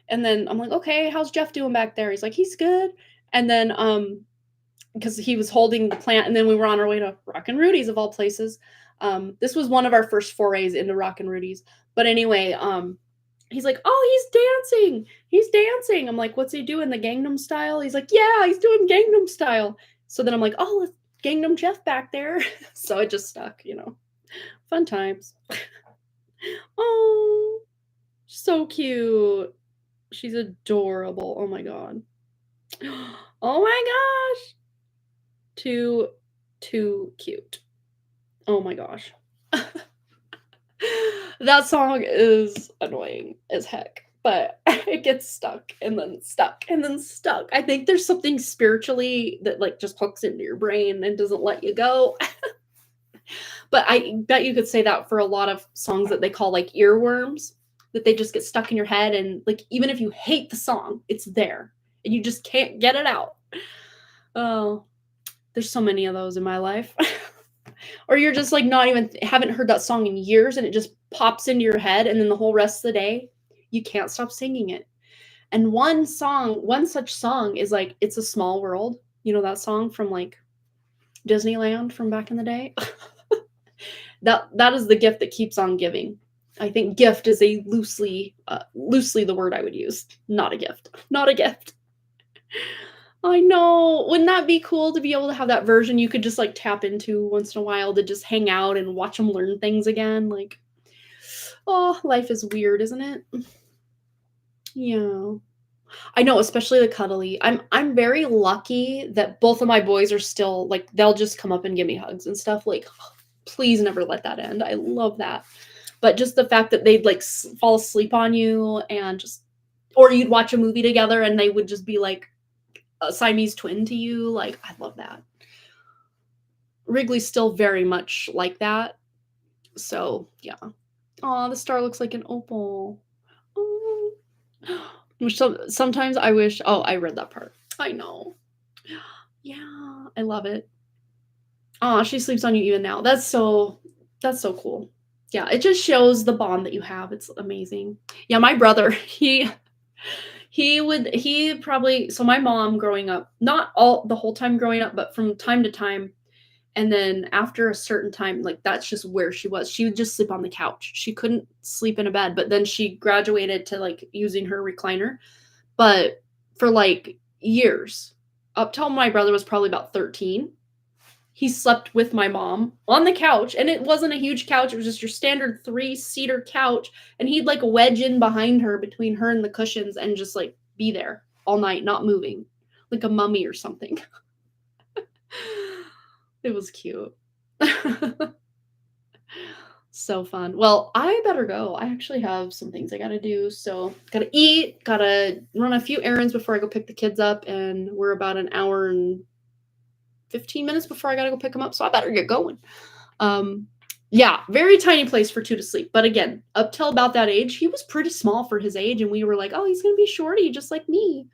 A: And then I'm like, okay, how's Jeff doing back there? He's like, he's good. And then because he was holding the plant, and then we were on our way to Rockin' Rudy's of all places. This was one of our first forays into Rockin' Rudy's. But anyway, he's like, oh, he's dancing. He's dancing. I'm like, what's he doing? The Gangnam Style? He's like, yeah, he's doing Gangnam Style. So then I'm like, oh, let's Gangnam Jeff back there. So it just stuck, Fun times. Oh, so cute. She's adorable. Oh my god. Oh my gosh. Too cute. Oh my gosh. That song is annoying as heck, but it gets stuck and then stuck and then stuck. I think there's something spiritually that like just hooks into your brain and doesn't let you go. But I bet you could say that for a lot of songs that they call like earworms, that they just get stuck in your head, and like even if you hate the song, it's there and you just can't get it out. Oh, there's so many of those in my life. Or you're just like haven't heard that song in years, and it just pops into your head, and then the whole rest of the day you can't stop singing it. And one such song is like It's a Small World. You know that song from like Disneyland from back in the day? That is the gift that keeps on giving. I think gift is a loosely the word I would use. Not a gift. Not a gift. I know. Wouldn't that be cool to be able to have that version you could just like tap into once in a while to just hang out and watch them learn things again? Like, Oh, life is weird, isn't it? Yeah. I know, especially the cuddly. I'm very lucky that both of my boys are still like they'll just come up and give me hugs and stuff. Like, please never let that end. I love that. But just the fact that they'd like fall asleep on you and just, or you'd watch a movie together and they would just be like a Siamese twin to you. Like, I love that. Wrigley's still very much like that. So yeah. Oh, the star looks like an opal. Oh. Which sometimes I wish. Oh, I read that part. I know. Yeah, I love it. Oh, she sleeps on you even now. That's so cool. Yeah, it just shows the bond that you have. It's amazing. Yeah, my brother, he probably, so my mom growing up, not all the whole time growing up, but from time to time, and then after a certain time, like that's just where she was. She would just sleep on the couch. She couldn't sleep in a bed, but then she graduated to like using her recliner. But for like years, up till my brother was probably about 13, he slept with my mom on the couch. And it wasn't a huge couch, it was just your standard 3-seater couch. And he'd like wedge in behind her between her and the cushions and just like be there all night, not moving, like a mummy or something. It was cute. So fun. Well, I better go. I actually have some things I gotta do. So gotta eat, gotta run a few errands before I go pick the kids up, and we're about an hour and 15 minutes before I gotta go pick them up. So I better get going. Yeah, very tiny place for two to sleep. But again, up till about that age, he was pretty small for his age, and we were like, oh, he's gonna be shorty, just like me.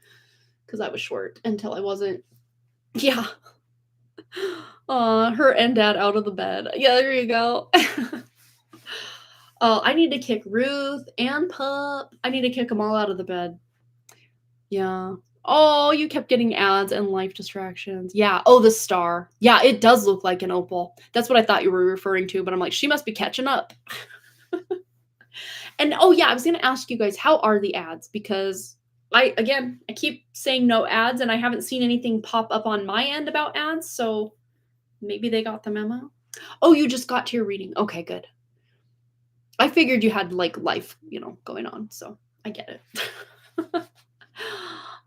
A: Because I was short until I wasn't. Yeah. Her and dad out of the bed. Yeah, there you go. Oh, I need to kick Ruth and Pup. I need to kick them all out of the bed. Yeah. Oh, you kept getting ads and life distractions. Yeah. Oh, the star. Yeah, it does look like an opal. That's what I thought you were referring to, but I'm like, she must be catching up. And oh yeah, I was gonna ask you guys, how are the ads? Because I keep saying no ads, and I haven't seen anything pop up on my end about ads, so maybe they got the memo. Oh, you just got to your reading. Okay, good. I figured you had like life, going on, so I get it.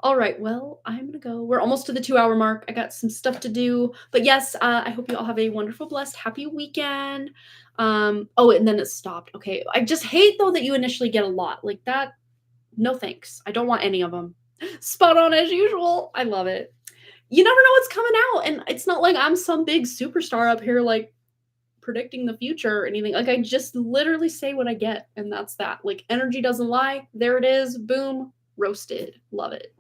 A: All right, well, I'm gonna go. We're almost to the 2-hour mark. I got some stuff to do, but yes, I hope you all have a wonderful, blessed, happy weekend. Oh, and then it stopped. Okay, I just hate though that you initially get a lot like that. No thanks. I don't want any of them. Spot on as usual. I love it. You never know what's coming out, and it's not like I'm some big superstar up here like predicting the future or anything. Like I just literally say what I get, and that's that. Like energy doesn't lie. There it is. Boom. Roasted. Love it.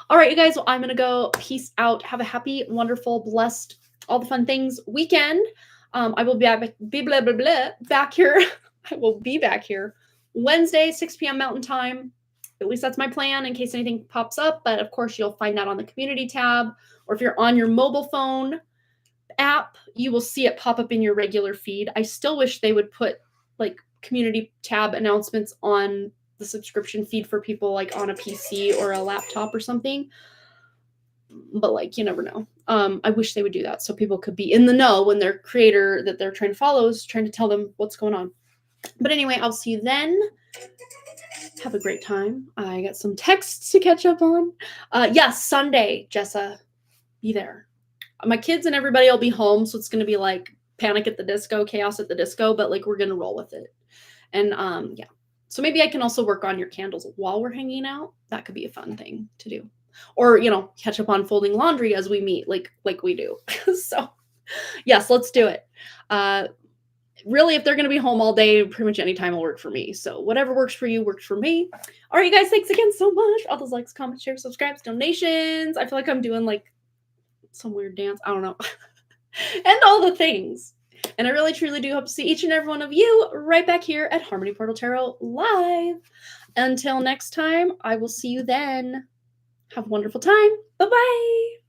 A: All right, you guys. Well, I'm gonna go. Peace out. Have a happy, wonderful, blessed, all the fun things weekend. I will back here. I will be back here Wednesday, 6 p.m. Mountain Time. At least that's my plan in case anything pops up. But of course, you'll find that on the community tab, or if you're on your mobile phone app, you will see it pop up in your regular feed. I still wish they would put like community tab announcements on the subscription feed for people like on a PC or a laptop or something. But like, you never know. I wish they would do that so people could be in the know when their creator that they're trying to follow is trying to tell them what's going on. But anyway, I'll see you then. Have a great time. I got some texts to catch up on. Yes, Sunday, Jessa, be there. My kids and everybody will be home, so it's going to be like Panic at the Disco, Chaos at the Disco, but like we're going to roll with it. And yeah. So maybe I can also work on your candles while we're hanging out. That could be a fun thing to do. Or, catch up on folding laundry as we meet like we do. So, yes, let's do it. Really, if they're going to be home all day, pretty much any time will work for me. So whatever works for you works for me. All right, you guys, thanks again so much. All those likes, comments, shares, subscribes, donations. I feel like I'm doing like some weird dance. I don't know. And all the things. And I really, truly do hope to see each and every one of you right back here at Harmony Portal Tarot Live. Until next time, I will see you then. Have a wonderful time. Bye-bye.